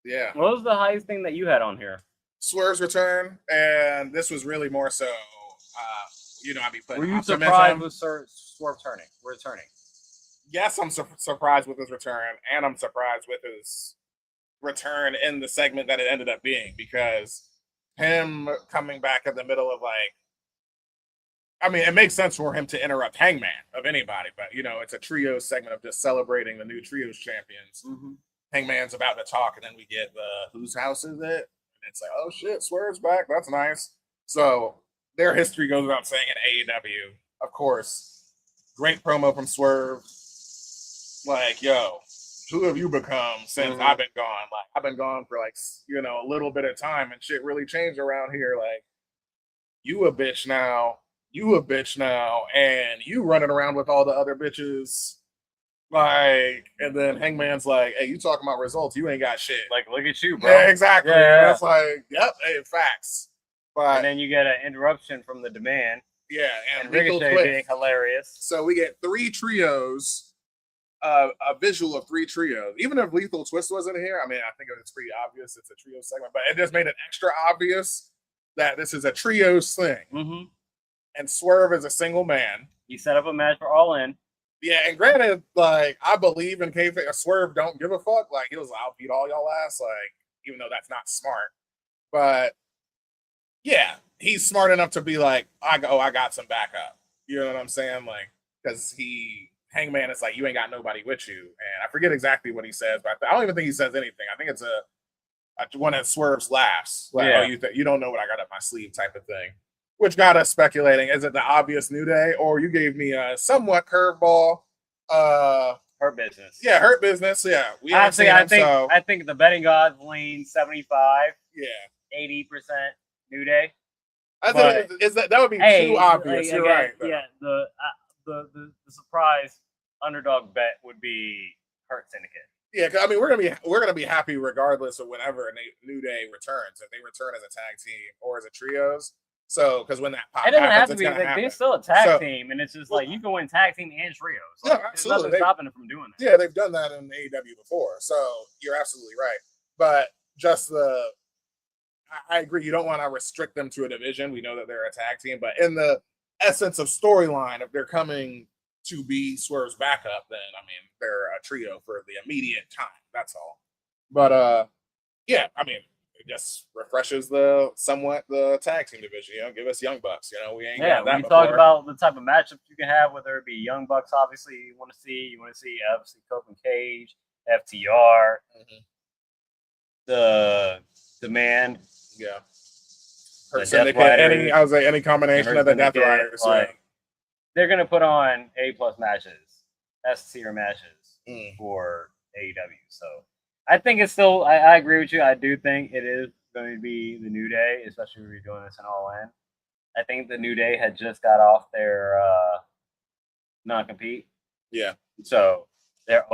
Yeah. What was the highest thing that you had on here? Swerve's return, and this was really more so. I'd be putting. Were you optimism. surprised with Swerve returning? Yes, I'm surprised with his return, and I'm surprised with his return in the segment that it ended up being, because him coming back in the middle of it makes sense for him to interrupt Hangman of anybody, but it's a trio segment of just celebrating the new trios champions. Mm-hmm. Hangman's about to talk, and then we get the whose house is it? And it's like, oh shit, Swerve's back. That's nice. So their history goes without saying in AEW. Of course, great promo from Swerve. Like, yo, who have you become since I've been gone? Like, I've been gone for a little bit of time, and shit really changed around here. Like, you a bitch now, and you running around with all the other bitches. Like, and then Hangman's like, hey, you talking about results? You ain't got shit. Like, look at you, bro. Yeah, exactly. Yeah. That's like, yep, hey, facts. But and then you get an interruption from the Demand. Yeah, and Ricochet being hilarious. So we get 3 trios, a visual of 3 trios. Even if Lethal Twist wasn't here, I think it's pretty obvious it's a trio segment, but it just made it extra obvious that this is a trios thing. Mm-hmm. And Swerve is a single man. He set up a match for All In. Yeah, and granted, I believe in kayfabe, Swerve don't give a fuck. Like, he was like, I'll beat all y'all ass, even though that's not smart. But yeah, he's smart enough to be like, I got some backup. You know what I'm saying? Like, because Hangman is like, you ain't got nobody with you. And I forget exactly what he says, but I don't even think he says anything. I think it's a one that Swerve's laughs. Like, yeah. You don't know what I got up my sleeve type of thing. Which got us speculating, is it the obvious New Day, or you gave me a somewhat curveball? Hurt Business. Yeah, Hurt Business. Yeah, I think the betting gods lean 75. Yeah, 80% New Day. I think that would be too obvious. You're right. Though. Yeah, the surprise underdog bet would be Hurt Syndicate. Yeah, because we're gonna be happy regardless of whenever a New Day returns. If they return as a tag team or as a trios. So, because when that pop happens, it doesn't happens, have to be. They're still a tag team, and it's just you can win tag team and trios. Yeah, absolutely. There's nothing stopping them from doing that. Yeah, they've done that in AEW before. So you're absolutely right. But just I agree. You don't want to restrict them to a division. We know that they're a tag team, but in the essence of storyline, if they're coming to be Swerve's backup, then they're a trio for the immediate time. That's all. But yeah, it just refreshes the tag team division. Give us Young Bucks. We ain't got that. We talked about the type of matchups you can have, whether it be Young Bucks, obviously you want to see obviously Cope and Cage, FTR, the Demand. Yeah. Hurt Syndicate. Any combination of the Death Riders. They're gonna put on A+ matches, S tier matches for AEW. So I think it's still. I agree with you. I do think it is going to be the New Day, especially if we're doing this in All In. I think the New Day had just got off their non-compete. Yeah. So they're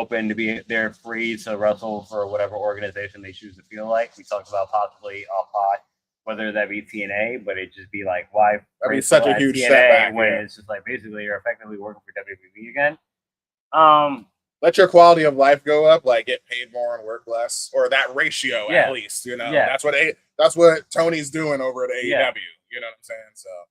they're free to wrestle for whatever organization they choose to feel like. We talked about possibly off high, whether that be TNA, but it just be like, why? That'd be such a huge TNA setback. When it's just basically you're effectively working for WWE again. Let your quality of life go up, get paid more and work less, or that ratio at least. That's what Tony's doing over at AEW. Yeah. You know what I'm saying?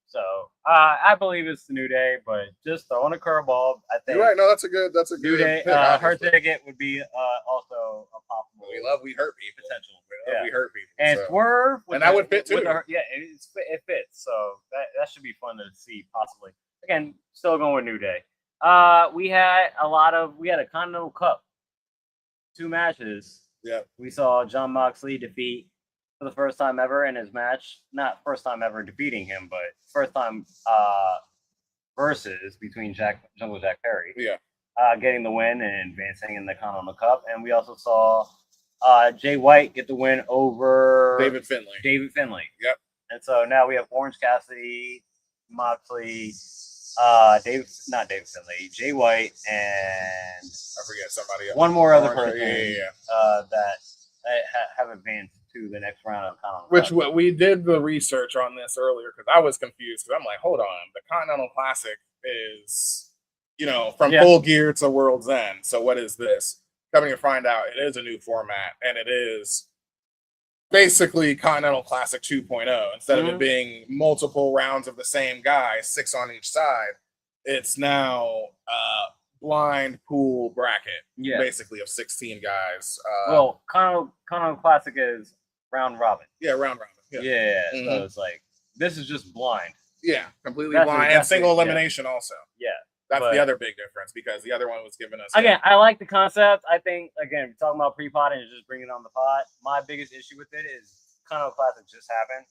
So I believe it's the New Day, but just throwing a curveball. I think you're right. No, that's a good New Day. Hurt Syndicate would be also a possible. We hurt people potential. We hurt people, and Swerve, and that would fit too. It fits. So that should be fun to see. Possibly again, still going with New Day. We had a Continental Cup, 2 matches. Yeah, we saw Jon Moxley defeat for the first time ever in his match. Not first time ever defeating him, but first time versus between Jungle Jack Perry. Yeah, getting the win and advancing in the Continental Cup, and we also saw Jay White get the win over David Finlay. Yep. And so now we have Orange Cassidy, Moxley, Not David Finlay, Jay White, and I forget somebody else. One more other person that have advanced to the next round of Continental. Which we did the research on this earlier because I was confused because I'm like, hold on, the Continental Classic is, from Full Gear to World's End. So what is this? Coming to find out, it is a new format, and it is basically Continental Classic 2.0. Instead of it being multiple rounds of the same guy, 6 on each side, it's now blind pool bracket, basically of 16 guys. Well, Continental Classic is round robin. Yeah, round robin. Yeah. So it's like this is just blind. Yeah, completely blind and single elimination also. Yeah. That's the other big difference because the other one was giving us... Again, I like the concept. I think, again, we're talking about pre-pod and just bringing it on the pod. My biggest issue with it is Continental Classic just happened.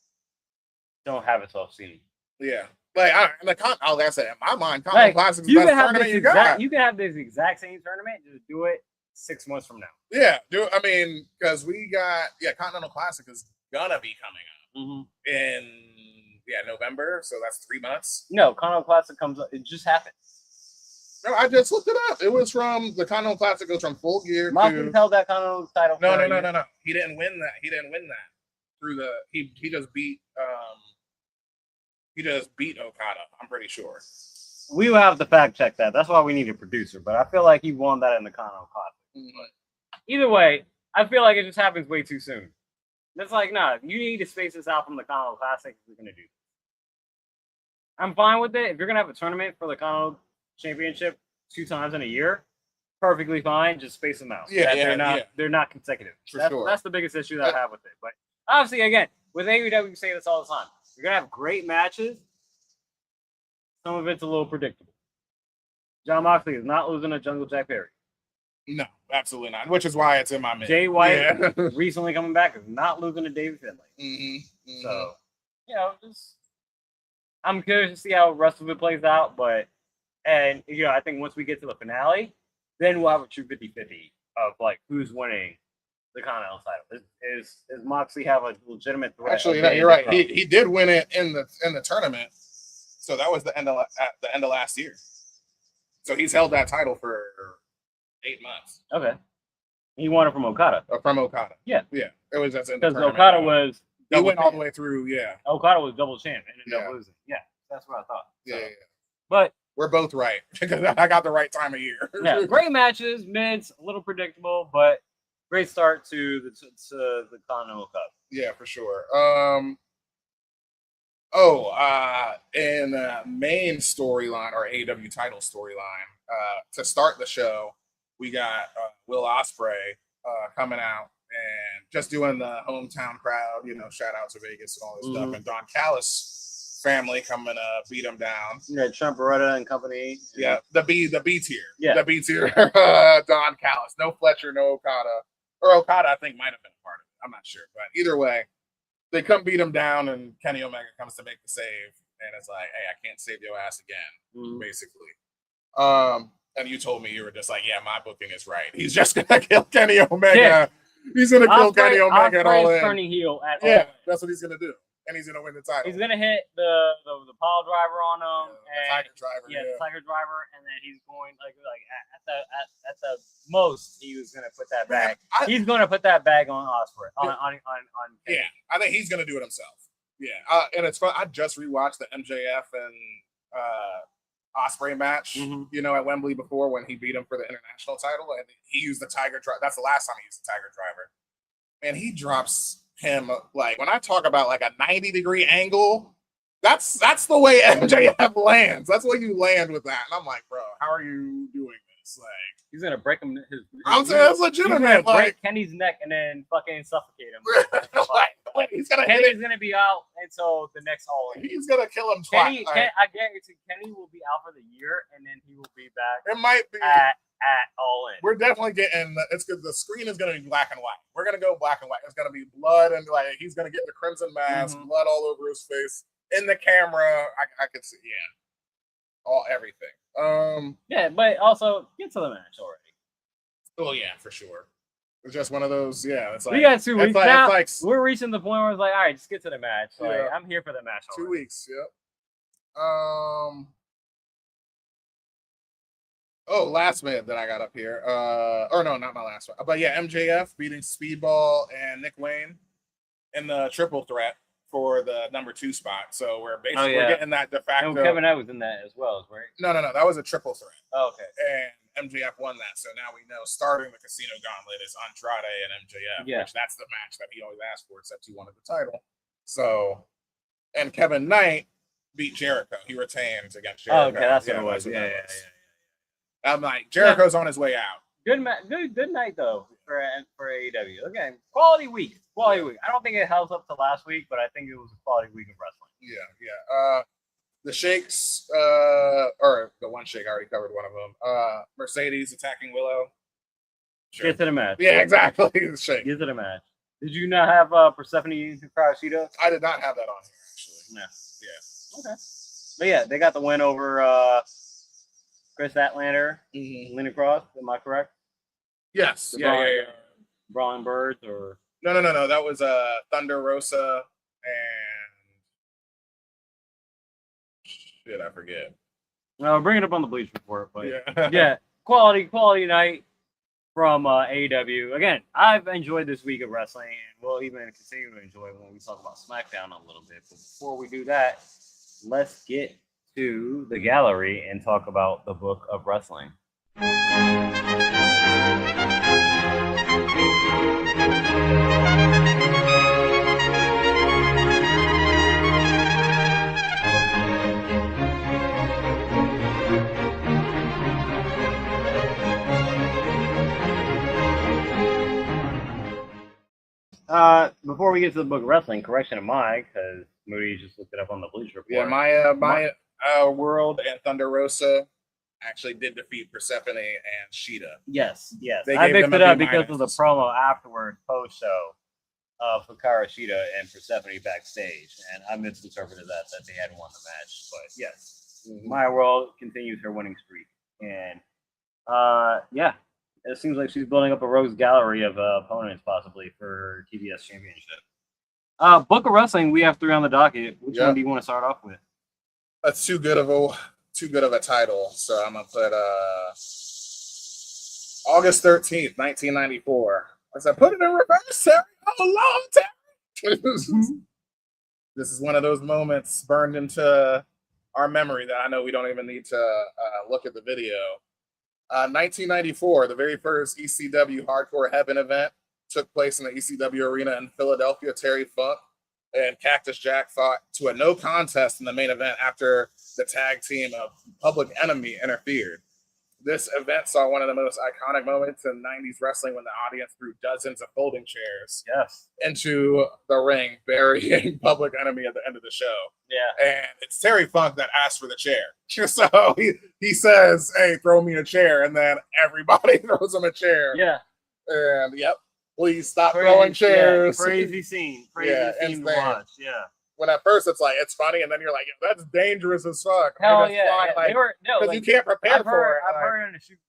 Don't have it 12 seed. Yeah. Like I said, in my mind, Continental Classic is the best tournament you got. You can have this exact same tournament, just do it 6 months from now. Yeah. Because we got... Yeah, Continental Classic is going to be coming up in November, so that's 3 months. No, Continental Classic comes up. It just happened. No, I just looked it up. It was from the Continental Classic goes from Full Gear Moxley held that Continental title. No. He didn't win that. Through the he just beat Okada. I'm pretty sure. We will have to fact check that. That's why we need a producer. But I feel like he won that in the Continental Classic. But either way, I feel like it just happens way too soon. It's like, nah, you need to space this out from the Continental Classic if you're gonna do. I'm fine with it. If you're gonna have a tournament for the Continental Championship 2 times in a year, perfectly fine. Just space them out. They're not consecutive. That's the biggest issue that I have with it. But obviously, again, with AEW, we say this all the time. You're gonna have great matches. Some of it's a little predictable. Jon Moxley is not losing to Jungle Jack Perry. No, absolutely not. Which is why it's in my mid. Jay White recently coming back is not losing to David Finlay. So, I'm curious to see how the rest of it plays out, but. And, I think once we get to the finale, then we'll have a true 50-50 of, like, who's winning the Continental title. Is Moxley have a legitimate threat? Actually, you're right. He did win it in the tournament. So that was at the end of last year. So he's held that title for 8 months. Okay. He won it from Okada. From Okada. Yeah. Yeah. It was just in the tournament. Because Okada was... He went all the way through, yeah. Okada was double champ and ended up losing. Yeah, that's what I thought. So, yeah. But... We're both right because I got the right time of year. Yeah, great matches, mids, a little predictable, but great start to the Continental Cup. Yeah, for sure. In main storyline or AEW title storyline, to start the show, we got Will Ospreay coming out and just doing the hometown crowd, shout out to Vegas and all this stuff, and Don Callis family coming to beat him down. Yeah, Trump Beretta and company. Yeah, the B tier. Yeah. The B tier. Don Callis. No Fletcher, no Okada. Or Okada, I think, might have been a part of it. I'm not sure. But either way, they come beat him down, and Kenny Omega comes to make the save. And it's like, hey, I can't save your ass again, basically. And you told me you were just like, yeah, my booking is right. He's just going to kill Kenny Omega. Yeah. He's going to kill Kenny Omega and all in. Turning heel at all. Yeah, that's what he's going to do. And he's gonna win the title. He's gonna hit the pile driver on him, the Tiger Driver. Yeah, the Tiger Driver, and then he's going like at the most he was gonna put that bag. He's gonna put that bag on Ospreay on Yeah, I think he's gonna do it himself. Yeah, and it's fun. I just rewatched the MJF and Ospreay match, at Wembley before when he beat him for the international title, and he used the Tiger Driver. That's the last time he used the Tiger Driver, and he drops him like when I talk about like a 90-degree angle, that's the way MJF lands. That's where you land with that. And I'm like, bro, how are you doing this? Like he's gonna break him. I'm saying that's legitimate. He's break Kenny's neck and then fucking suffocate him. He's gonna Kenny's gonna be out until the next All In. He's gonna kill him twice. I guarantee Kenny will be out for the year and then he will be back. It might be at All In. We're definitely getting it's because the screen is going to be black and white. We're going to go black and white. It's going to be blood and like he's going to get the crimson mask, blood all over his face in the camera. I could see, everything. Yeah, but also get to the match already. Oh yeah, for sure. It's just one of those. Yeah, it's like we got 2 weeks now. Like, we're reaching the point where it's like, all right, just get to the match. Like I'm here for the match. 2 weeks. Yep. Oh, last minute that I got up here. Or no, not my last one. But yeah, MJF beating Speedball and Nick Wayne in the triple threat for the number 2 spot. So we're basically we're getting that de facto. And Kevin Nash was in that as well, right? No. That was a triple threat. Oh, okay. And MJF won that. So now we know starting the Casino Gauntlet is Andrade and MJF, which that's the match that he always asked for, except he wanted the title. So, and Kevin Knight beat Jericho. He retained against Jericho. Oh, okay, that's what it was. Yeah. I'm like, Jericho's on his way out. Good night though for AEW. Again, quality week. I don't think it held up to last week, but I think it was a quality week of wrestling. Yeah. The Shakes, or the one Shake, I already covered one of them. Mercedes attacking Willow. Sure. Get to the match. Yeah, exactly. The Shake. Get to the match. Did you not have Persephone Hikaru Shida? I did not have that on here, actually. Yeah. Okay. But yeah, they got the win over Chris Statlander, Lenny Cross. Am I correct? Yes. Yeah. Brawling Birds or no. That was Thunder Rosa and shit, I forget. No, bring it up on the Bleach Report, but yeah, quality night from AEW. Again, I've enjoyed this week of wrestling, and we'll even continue to enjoy when we talk about SmackDown a little bit. But before we do that, let's get to the gallery and talk about the book of wrestling. Before we get to the book of wrestling, correction of mine, because Moody just looked it up on the Bleach Report. Yeah, my World and Thunder Rosa actually did defeat Persephone and Shida. Yes. I mixed it up because of the promo afterwards, post-show of Hikaru Shida and Persephone backstage, and I misinterpreted that they had won the match. But yes, My World continues her winning streak, and it seems like she's building up a rogues gallery of opponents possibly for TBS Championship. Book of Wrestling, we have 3 on the docket. Which one do you want to start off with? That's too good of a title, so I'm gonna put August 13th, 1994. I said, put it in reverse, Terry. Oh, Terry. This is one of those moments burned into our memory that I know we don't even need to look at the video. 1994, the very first ECW Hardcore Heaven event took place in the ECW arena in Philadelphia. Terry Funk and Cactus Jack fought to a no contest in the main event after the tag team of Public Enemy interfered. This event saw one of the most iconic moments in 90s wrestling when the audience threw dozens of folding chairs into the ring, burying Public Enemy at the end of the show. Yeah. And it's Terry Funk that asked for the chair. So he says, hey, throw me a chair. And then everybody throws him a chair. Yeah. And please stop throwing chairs. Yeah, crazy scene. Crazy scene to watch. Yeah. When at first it's like it's funny, and then you're like, that's dangerous as fuck. Hell yeah! They were because you can't prepare for it. I've heard in shoot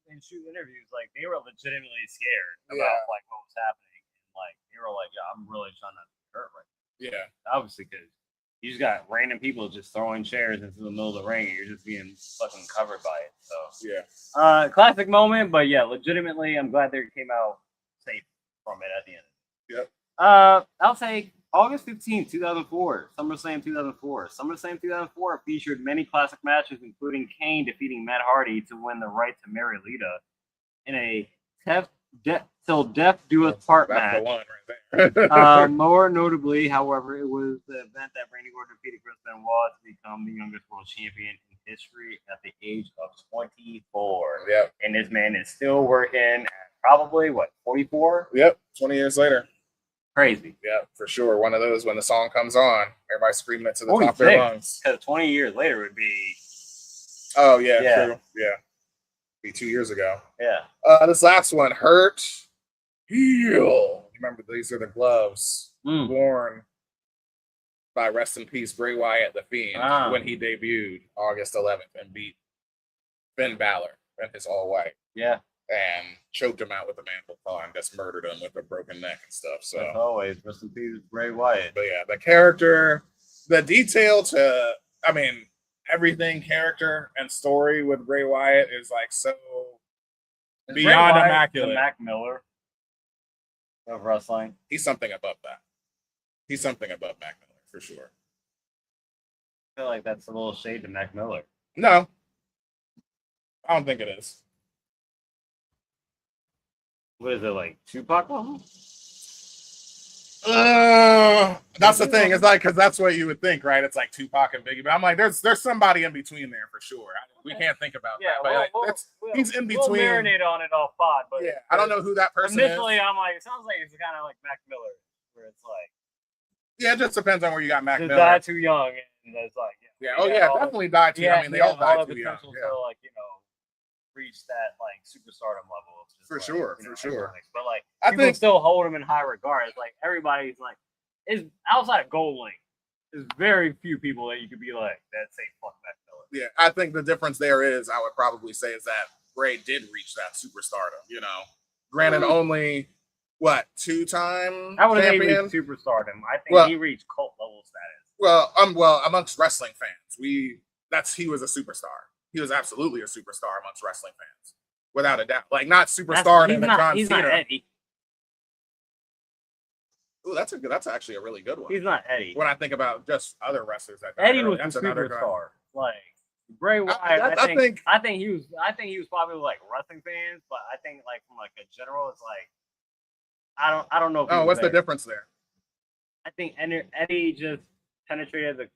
interviews, like they were legitimately scared about like what was happening. Like they were like, I'm really trying not to get hurt right now. Yeah, obviously because you just got random people just throwing chairs into the middle of the ring, and you're just being fucking covered by it. So classic moment, but yeah, legitimately, I'm glad they came out safe from it at the end. Yep. I'll take August 15th, 2004, SummerSlam 2004. SummerSlam 2004 featured many classic matches, including Kane defeating Matt Hardy to win the right to marry Lita in a till death do us part match. That's the one right there. More notably, however, it was the event that Randy Orton defeated Chris Benoit to become the youngest world champion in history at the age of 24. Yep. And this man is still working at probably, 44? Yep, 20 years later. Crazy. Yeah, for sure. One of those when the song comes on, everybody screaming it to the top of their lungs. Because 20 years later would be. Oh yeah, true. Yeah, be 2 years ago. Yeah. This last one, Hurt, Heal. Remember, these are the gloves worn by rest in peace Bray Wyatt the Fiend when he debuted August 11th and beat Finn Balor in his all white. Yeah. And choked him out with a mantle paw and just murdered him with a broken neck and stuff. So as always, rest in peace, Bray Wyatt. But yeah, the character, the detail to, everything, character and story with Bray Wyatt is like so beyond immaculate. The Mac Miller of wrestling. He's something above that. He's something above Mac Miller for sure. I feel like that's a little shade to Mac Miller. No, I don't think it is. What is it, like Tupac level? That's the thing. It's like, because that's what you would think, right? It's like Tupac and Biggie. But I'm like, there's somebody in between there for sure. We can't think about that. But he's in between. We'll marinate on it all pod. But yeah, I don't know who that person initially, is. I'm like, it sounds like it's kind of like Mac Miller, where it's like. Yeah, it just depends on where you got Mac Miller. Died too young, and it's like. Definitely died too. I mean, they all died too young. Yeah. To, like, reach that like superstardom level. For sure. But like, I people think still hold him in high regard. It's like everybody's like, is outside of Gold Link. There's very few people that you could be like that say fuck Mac Miller. Yeah, I think the difference there is, I would probably say, is that Bray did reach that superstardom. Granted, only what 2-time I would say champion, superstardom. I think he reached cult level status. Well, amongst wrestling fans, he was a superstar. He was absolutely a superstar amongst wrestling fans, without a doubt. Like, not superstar in the John Cena. He's not Eddie. Ooh, that's actually a really good one. He's not Eddie. When I think about just other wrestlers that Eddie was the superstar. Like Bray Wyatt, I think he was probably like wrestling fans, but I think like from like a general, it's like I don't know. What's the difference there? I think Eddie just penetrated the.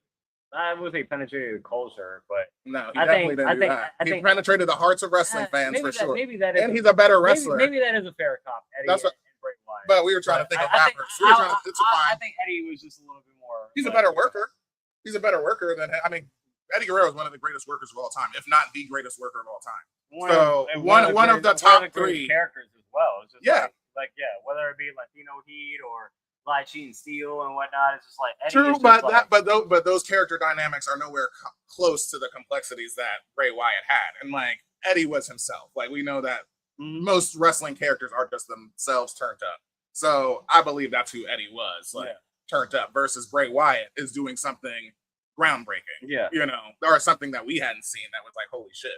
I would say penetrated the culture, but no, he definitely didn't do that. He penetrated the hearts of wrestling fans for sure. Maybe that is, and he's a better wrestler. Maybe that is a fair comp. Eddie and Bray Wyatt. But we were trying to think of rappers. I think Eddie was just a little bit more. He's a better worker. He's a better worker than Eddie Guerrero is one of the greatest workers of all time, if not the greatest worker of all time. One of the top 3 characters as well. It's just like whether it be Latino Heat or Lie, Cheat, and Steal and whatnot, it's just like Eddie. True, but those character dynamics are nowhere close to the complexities that Bray Wyatt had, and like Eddie was himself. Like, we know that most wrestling characters are just themselves turned up. So I believe that's who Eddie was, turned up, versus Bray Wyatt is doing something groundbreaking. Yeah, or something that we hadn't seen that was like, holy shit,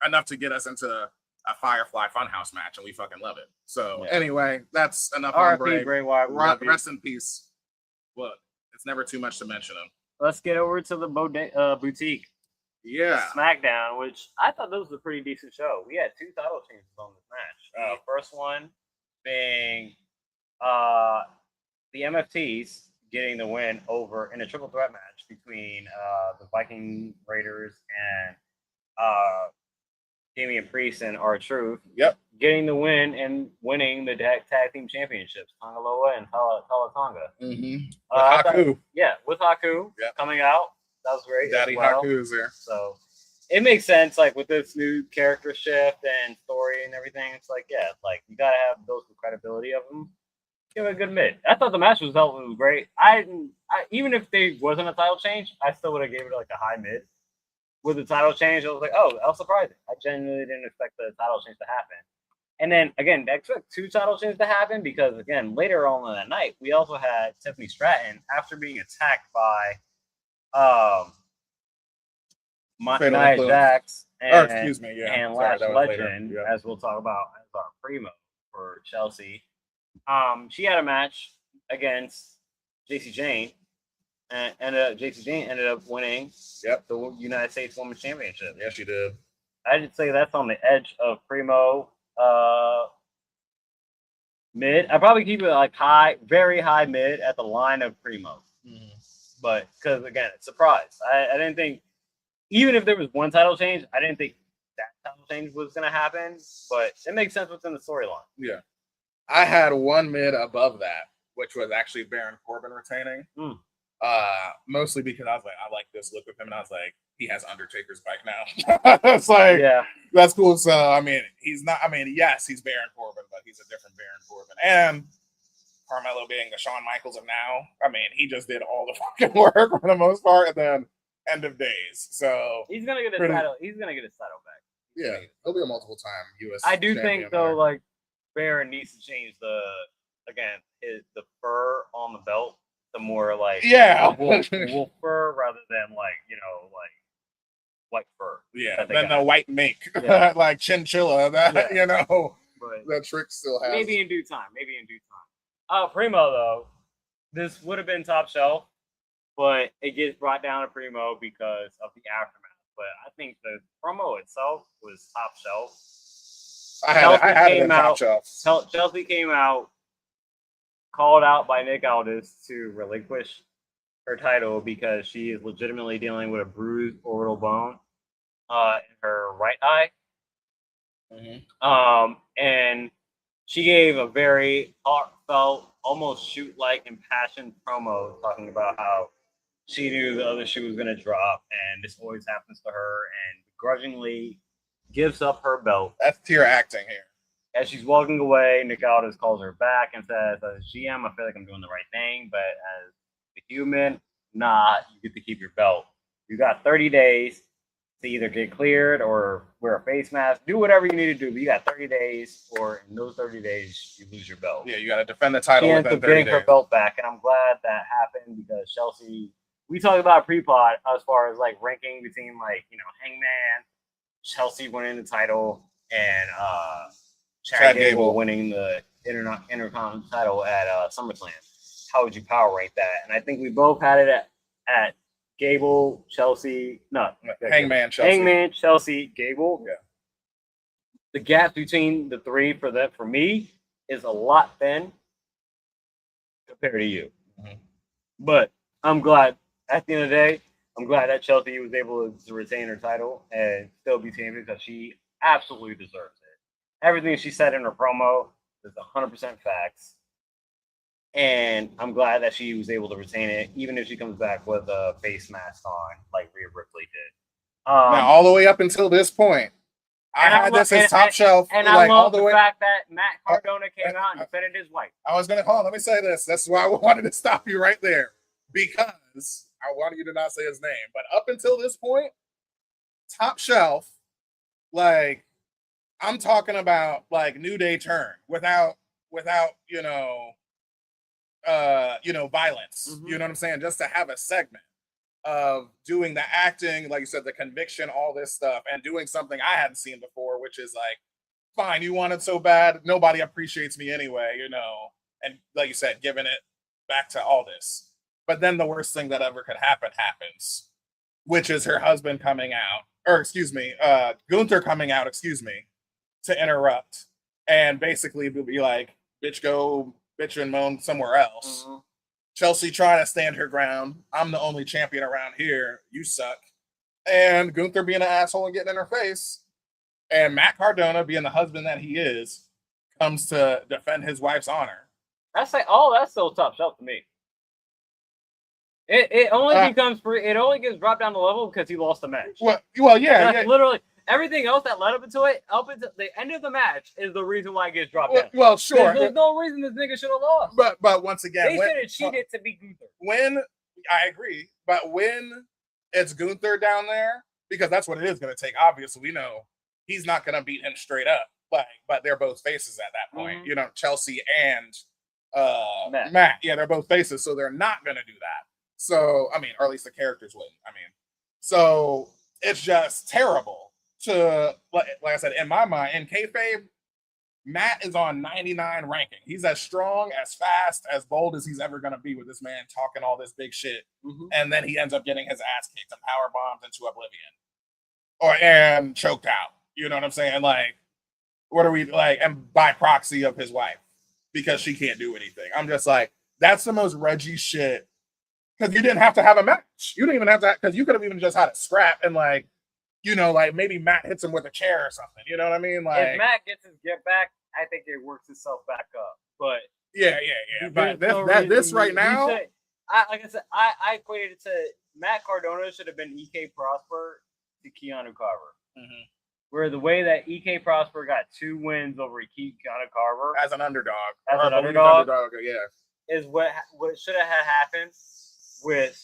enough to get us into a Firefly Funhouse match, and we fucking love it. So anyway, that's enough on Bray Wyatt. Rest in peace. Well, it's never too much to mention him. Let's get over to the boutique. Yeah, SmackDown, which I thought this was a pretty decent show. We had 2 title changes on this match. First one being the MFTs getting the win over in a triple threat match between the Viking Raiders and Damian Priest and R-Truth. Yep. Getting the win and winning the tag team championships, Tonga Loa and Tala Tonga. Mm-hmm. Haku. With Haku coming out. That was great. Daddy Haku is there. So it makes sense, like with this new character shift and story and everything. It's like, you gotta have those credibility of them. Give it a good mid. I thought the match was great. Even if there wasn't a title change, I still would have gave it like a high mid. With the title change, I was like, oh, that was surprising. I genuinely didn't expect the title change to happen. And then, again, I expect 2 title changes to happen because, again, later on in that night, we also had Tiffany Stratton, after being attacked by Nia Jax and Lash Legend, as we'll talk about as our primo for Chelsea. She had a match against JC Jane. And JC Jane ended up winning the United States Women's Championship. Yes, she did. I'd say that's on the edge of primo mid. I'd probably keep it like high, very high mid at the line of primo. Mm-hmm. But because, again, it's a surprise. I didn't think, even if there was one title change, I didn't think that title change was going to happen. But it makes sense within the storyline. Yeah. I had one mid above that, which was actually Baron Corbin retaining. Mostly because I was like, I like this look of him, and I was like, he has Undertaker's bike now. It's like, that's cool. So he's not. Yes, he's Baron Corbin, but he's a different Baron Corbin. And Carmelo being the Shawn Michaels of now, he just did all the fucking work for the most part, and then end of days. So he's gonna get his title. He's gonna get his title back. Yeah, he'll be a multiple time U.S. I do think though, like Baron needs to change the fur on the belt. The more like wolf fur rather than like Yeah, then the white mink, like chinchilla, that that Trick still has. Maybe in due time. Primo though, this would have been top shelf, but it gets brought down to Primo because of the aftermath. But I think the promo itself was top shelf. I had it in top shelf. Chelsea came out, called out by Nick Aldis to relinquish her title because she is legitimately dealing with a bruised orbital bone in her right eye. And she gave a very heartfelt, almost shoot-like impassioned promo talking about how she knew the other shoe was going to drop, and this always happens to her, and begrudgingly gives up her belt. That's tier acting here. As she's walking away, Nick Aldis calls her back and says, as GM, I feel like I'm doing the right thing, but as a human, nah, you get to keep your belt. You got 30 days to either get cleared or wear a face mask, do whatever you need to do, but you got 30 days, or in those 30 days, you lose your belt. Yeah, you got to defend the title within 30 days. Bring her belt back, and I'm glad that happened because Chelsea, we talked about pre-pod as far as like ranking between like, Hangman, Chelsea winning the title, and Chad Gable winning the Intercontinental title at SummerSlam. How would you power rank that? And I think we both had it at Gable, Chelsea, Hangman, Chelsea, Gable. Yeah. The gap between the three for me is a lot thin compared to you. But I'm glad at the end of the day, I'm glad that Chelsea was able to retain her title and still be champion because she absolutely deserves it. Everything she said in her promo is 100% facts. And I'm glad that she was able to retain it, even if she comes back with a face mask on, like Rhea Ripley did. Now, all the way up until this point, I had this as top shelf. And I love the fact that Matt Cardona came out and defended his wife. I was going to, let me say this. That's why I wanted to stop you right there. Because I wanted you to not say his name. But up until this point, top shelf, like, I'm talking about, like, New Day turn without violence. You know what I'm saying? Just to have a segment of doing the acting, like you said, the conviction, all this stuff, and doing something I hadn't seen before, which is like, fine, you want it so bad, nobody appreciates me anyway, and like you said, giving it back to all this. But then the worst thing that ever could happen happens, which is her husband coming out, Gunther coming out, to interrupt and basically be like, bitch and moan somewhere else. Chelsea trying to stand her ground. I'm the only champion around here. You suck. And Gunther being an asshole and getting in her face. And Matt Cardona, being the husband that he is, comes to defend his wife's honor. That's still top shelf to me. It only gets dropped down the level because he lost the match. Well, yeah. Literally. Everything else that led up into the end of the match is the reason why it gets dropped down. Well, sure. There's no reason this nigga should have lost. But once again, they should have cheated to beat Gunther. I agree, but when it's Gunther down there, because that's what it is going to take. Obviously, we know he's not going to beat him straight up. But they're both faces at that point. Chelsea and Matt. Yeah, they're both faces, so they're not going to do that. So, or at least the characters wouldn't. So it's just terrible. To like I said, in my mind, in kayfabe, Matt is on 99 ranking. He's as strong, as fast, as bold as he's ever going to be with this man talking all this big shit, and then he ends up getting his ass kicked and power bombed into oblivion, and choked out. You know what I'm saying? Like, what are we like? And by proxy of his wife, because she can't do anything. I'm just like, that's the most Reggie shit. Because you didn't have to have a match. You didn't even have to, because you could have even just had a scrap and like. Like maybe Matt hits him with a chair or something. You know what I mean? Like if Matt gets his get back, I think it works itself back up. But yeah. But this right now, I equated it to Matt Cardona should have been EK Prosper to Keanu Carver. Where the way that EK Prosper got 2 wins over Keanu Carver as an underdog, is what should have happened with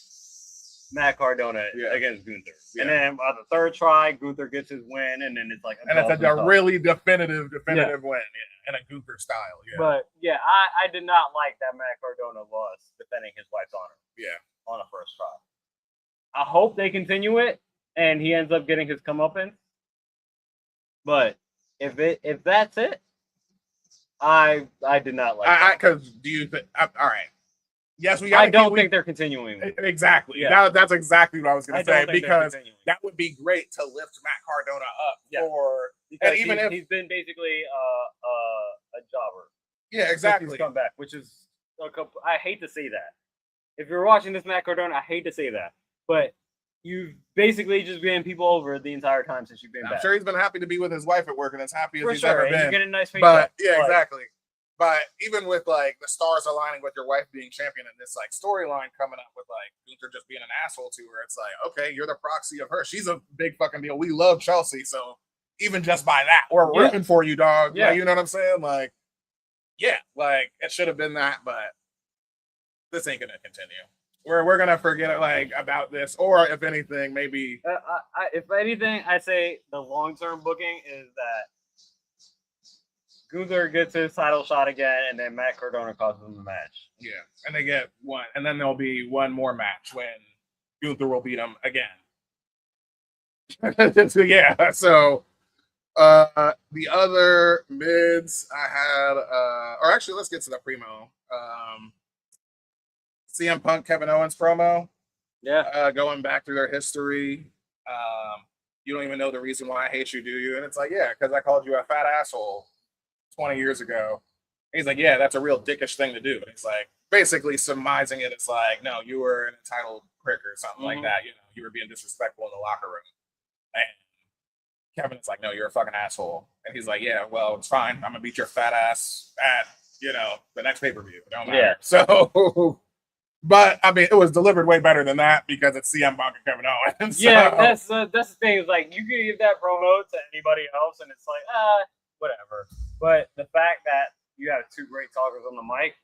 Matt Cardona against Gunther. And then on the third try, Gunther gets his win, and then it's like it's a really definitive win, in a Gunther style. Yeah. But I did not like that Matt Cardona lost defending his wife's honor. Yeah. On the first try. I hope they continue it and he ends up getting his comeuppance. But if that's it, I did not like that. Because do you think? All right. Yes, I don't think they're continuing. Exactly. Yeah. That's exactly what I was going to say, because that would be great to lift Matt Cardona up for. Because and even if he's been basically a jobber. Yeah, exactly. He's come back, which is I hate to say that. If you're watching this Matt Cardona, I hate to say that, but you've basically just been people over the entire time since you've been back. I'm sure he's been happy to be with his wife at work and as happy as he's ever been. You're getting a nice but yeah, exactly. But even with like the stars aligning with your wife being champion and this like storyline coming up with like Gunther just being an asshole to her, it's like, okay, you're the proxy of her. She's a big fucking deal. We love Chelsea, so even just by that, we're rooting for you, dog. Yeah, like, you know what I'm saying? Like, yeah, like it should have been that, but this ain't gonna continue. We're gonna forget like about this, or if anything, maybe. If anything, I say the long-term booking is that Gunther gets his title shot again, and then Matt Cardona causes him the match. Yeah, and they get one, and then there'll be one more match when Gunther will beat him again. Yeah, so the other mids I had, or actually, let's get to the primo. CM Punk, Kevin Owens promo. Yeah. Going back through their history. You don't even know the reason why I hate you, do you? And it's like, yeah, because I called you a fat asshole 20 years ago. And he's like, yeah, that's a real dickish thing to do. And he's like, basically surmising it, it's like, no, you were an entitled prick or something like that. You know, you were being disrespectful in the locker room. And Kevin is like, no, you're a fucking asshole. And he's like, yeah, well, it's fine. I'm gonna beat your fat ass at, the next pay-per-view. It don't matter. Yeah. So, but I mean, it was delivered way better than that because it's CM Punk and Kevin Owens. So. Yeah, that's the thing. Is like you can give that promo to anybody else, and it's like, whatever. But the fact that you have two great talkers on the mic,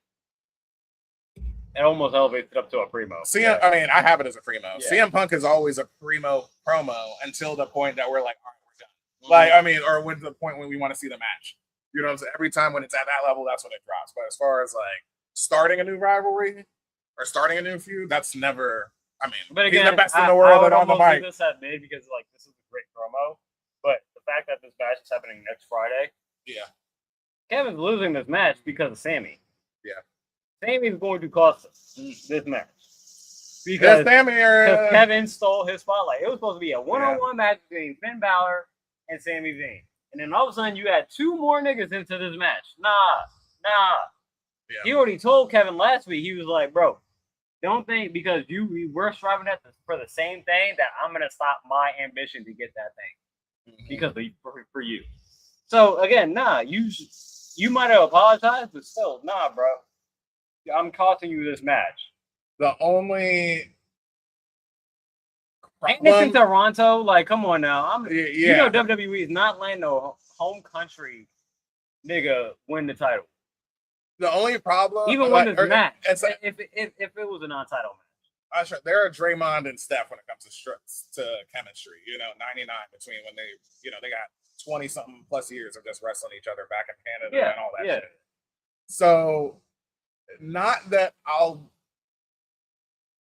it almost elevates it up to a primo. I mean, I have it as a primo. Yeah. CM Punk is always a primo promo until the point that we're like, all right, we're done. Mm-hmm. Like, I mean, or when the point when we want to see the match. You know what I'm saying? Every time when it's at that level, that's when it drops. But as far as like starting a new rivalry or starting a new feud, that's never. I mean, but again, he's the best in the world and on the mic. This at mid because like this is a great promo, but the fact that this match is happening next Friday, Kevin's losing this match because of Sammy. Yeah, Sammy's going to cost this match because Kevin stole his spotlight. It was supposed to be a one-on-one match between Finn Balor and Sami Zayn, and then all of a sudden you add two more niggas into this match. Nah. Yeah. He already told Kevin last week. He was like, bro. Don't think because we're striving for the same thing that I'm gonna stop my ambition to get that thing because for you. So again, you might have apologized, but still, bro. I'm costing you this match. The only ain't this in Toronto? Like, come on now. You know WWE is not letting no home country nigga win the title. The only problem, even when it's match, if it was a non-title match, there are Draymond and Steph when it comes to chemistry. 99 between when they got 20 something plus years of just wrestling each other back in Canada and all that shit. So, not that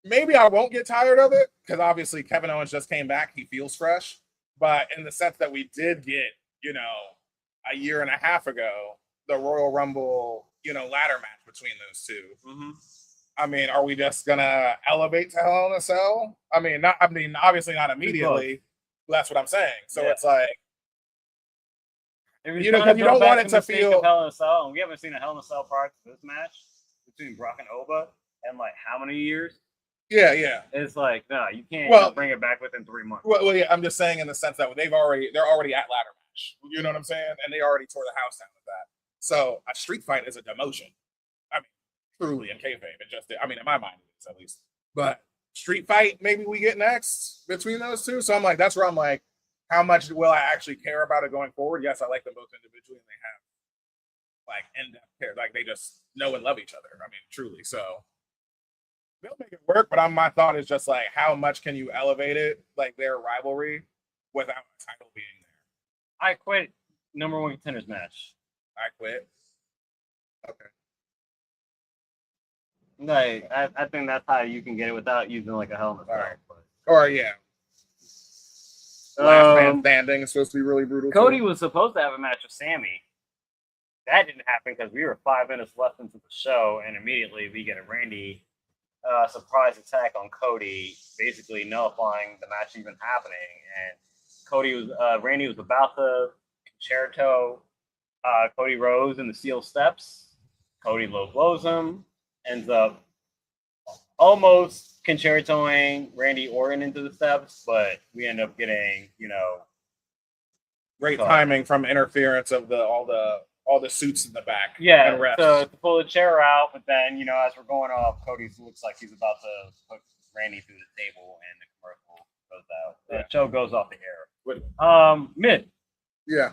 maybe I won't get tired of it because obviously Kevin Owens just came back, he feels fresh, but in the sense that we did get a year and a half ago the Royal Rumble. Ladder match between those two. Mm-hmm. I mean, are we just gonna elevate to Hell in a Cell? I mean, obviously not immediately. That's what I'm saying. So it's like, because you don't want it to feel Hell in a Cell, and we haven't seen a Hell in a Cell prior to this match between Brock and Oba in like how many years? Yeah. It's like no, you can't bring it back within 3 months. Well, yeah. I'm just saying in the sense that they're already at ladder match. You know what I'm saying? And they already tore the house down with that. So a street fight is a demotion. I mean, truly in kayfabe, in my mind it is at least. But street fight, maybe we get next between those two. So I'm like, that's where I'm like, how much will I actually care about it going forward? Yes, I like them both individually, and they have like in-depth care, like they just know and love each other. I mean, truly. So they'll make it work. But my thought is just like, how much can you elevate it, like their rivalry, without a title being there? I quit number one contenders match. I quit. Okay. Like, I think that's how you can get it without using like a Hell in a Cell. Right. Or yeah. Last man standing is supposed to be really brutal. Cody was supposed to have a match with Sammy. That didn't happen because we were 5 minutes left into the show, and immediately we get a Randy surprise attack on Cody, basically nullifying the match even happening. And Randy was about to concerto Cody Rhodes in the steel steps. Cody low blows him, ends up almost concertoing Randy Orton into the steps, but we end up getting, great timing from interference of all the suits in the back. Yeah, to pull the chair out, but then, as we're going off, Cody looks like he's about to put Randy through the table, and the commercial goes out. The show goes off the air. Mid. Yeah.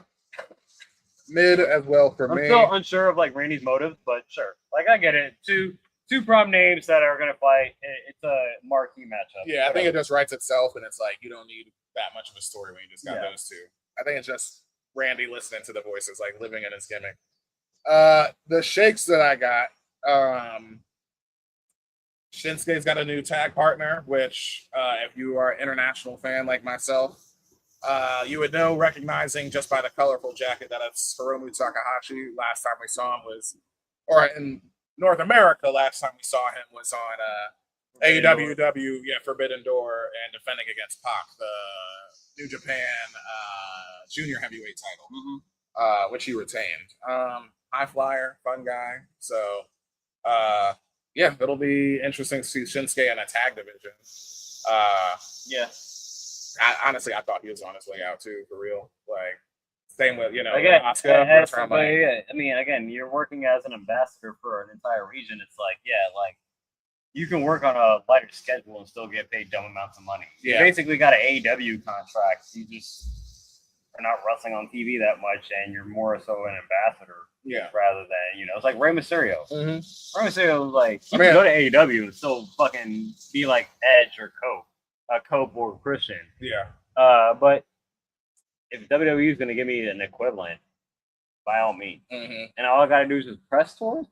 Mid as well for me. I'm still unsure of Randy's motives, but sure. I get it. Two prime names that are gonna fight. It's a marquee matchup. Yeah, I think it just writes itself, and it's you don't need that much of a story when you just got those two. I think it's just Randy listening to the voices, living in his gimmick. The shakes that I got, Shinsuke's got a new tag partner, which if you are an international fan like myself, you would know, recognizing just by the colorful jacket, that it's Hiromu Takahashi. Last time we saw him or in North America, last time we saw him was on AEW, Forbidden Door, and defending against Pac, the New Japan junior heavyweight title, which he retained. High flyer, fun guy. So, it'll be interesting to see Shinsuke in a tag division. Honestly, I thought he was on his way out too, for real. Same with Asuka. Again, you're working as an ambassador for an entire region. It's you can work on a lighter schedule and still get paid dumb amounts of money. You basically got an AEW contract. You just are not wrestling on TV that much, and you're more so an ambassador. Yeah. Rather than, it's like Rey Mysterio. Mm-hmm. Rey Mysterio was you can go to AEW and still fucking be like Edge or Cope or Christian. Yeah. But if WWE is going to give me an equivalent, by all means. Mm-hmm. And all I got to do is just press tours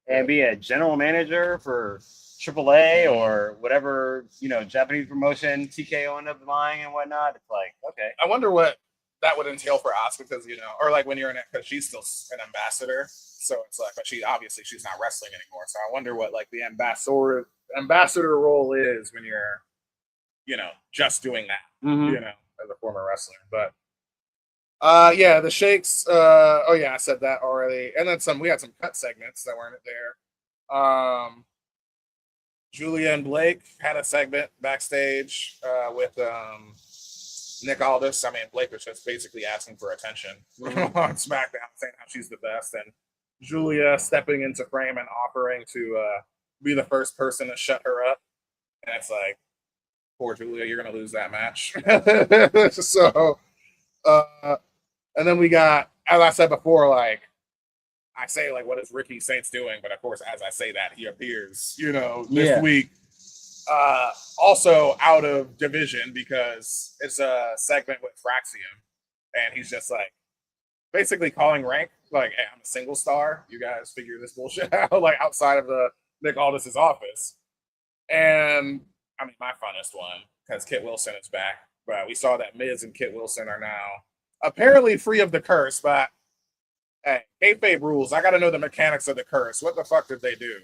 and be a general manager for AAA or whatever, Japanese promotion TKO end up buying and whatnot. It's okay. I wonder what that would entail for Asuka, because, or when you're in it, because she's still an ambassador. So it's but she's not wrestling anymore. So I wonder what the ambassador role is when you're, just doing that, as a former wrestler. But the shakes. I said that already. And then we had some cut segments that weren't there. Julia and Blake had a segment backstage with Nick Aldis. Blake was just basically asking for attention on SmackDown, saying how she's the best, and Julia stepping into frame and offering to be the first person to shut her up. And it's poor Julia, you're gonna lose that match. So, and then we got, as I said before, I say, what is Ricky Saints doing? But of course, as I say that, he appears, this week. Also out of division, because it's a segment with Fraxium, and he's just basically calling rank, hey, I'm a single star. You guys figure this bullshit out, outside of the Nick Aldis's office. And my funnest one, because Kit Wilson is back. But we saw that Miz and Kit Wilson are now apparently free of the curse, but hey, kayfabe rules. I got to know the mechanics of the curse. What the fuck did they do?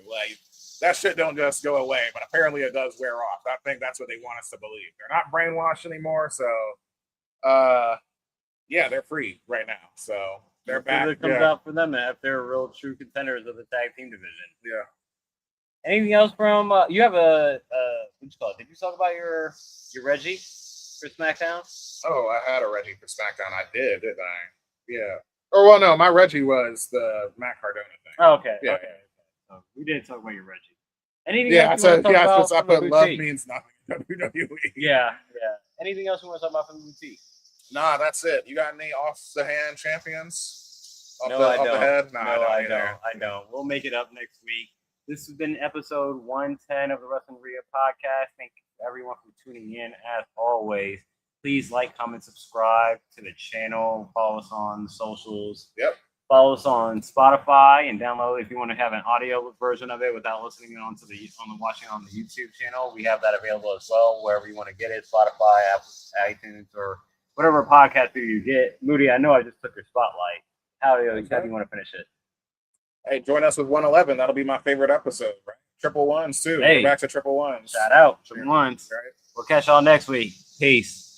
That shit don't just go away, but apparently it does wear off. I think that's what they want us to believe. They're not brainwashed anymore, so they're free right now. So they're back. It comes out for them if they're real true contenders of the tag team division. Yeah. Anything else from you have a what'd you call it? Did you talk about your Reggie for SmackDown? Oh, I had a Reggie for SmackDown. I did, didn't I? Yeah. Oh well, no, my Reggie was the Matt Cardona thing. Oh, okay. Yeah. Okay. So we didn't talk about your Reggie. Anything else else you want to talk about? I put love means nothing in WWE. Yeah. Anything else you want to talk about from the boutique? Nah, that's it. You got any off the hand champions? I don't. I don't. We'll make it up next week. This has been episode 110 of the Wrestling Rehab Podcast. Thank you everyone for tuning in. As always, please like, comment, subscribe to the channel. Follow us on the socials. Yep. Follow us on Spotify and download if you want to have an audio version of it without listening on watching on the YouTube channel. We have that available as well, wherever you want to get it, Spotify, Apple, iTunes, or whatever podcast you get. Moody, I know I just took your spotlight. How do you want to finish it? Hey, join us with 111. That'll be my favorite episode, right? Triple ones too. Hey, we're back to triple ones. Shout out, triple ones. Right. We'll catch y'all next week. Peace.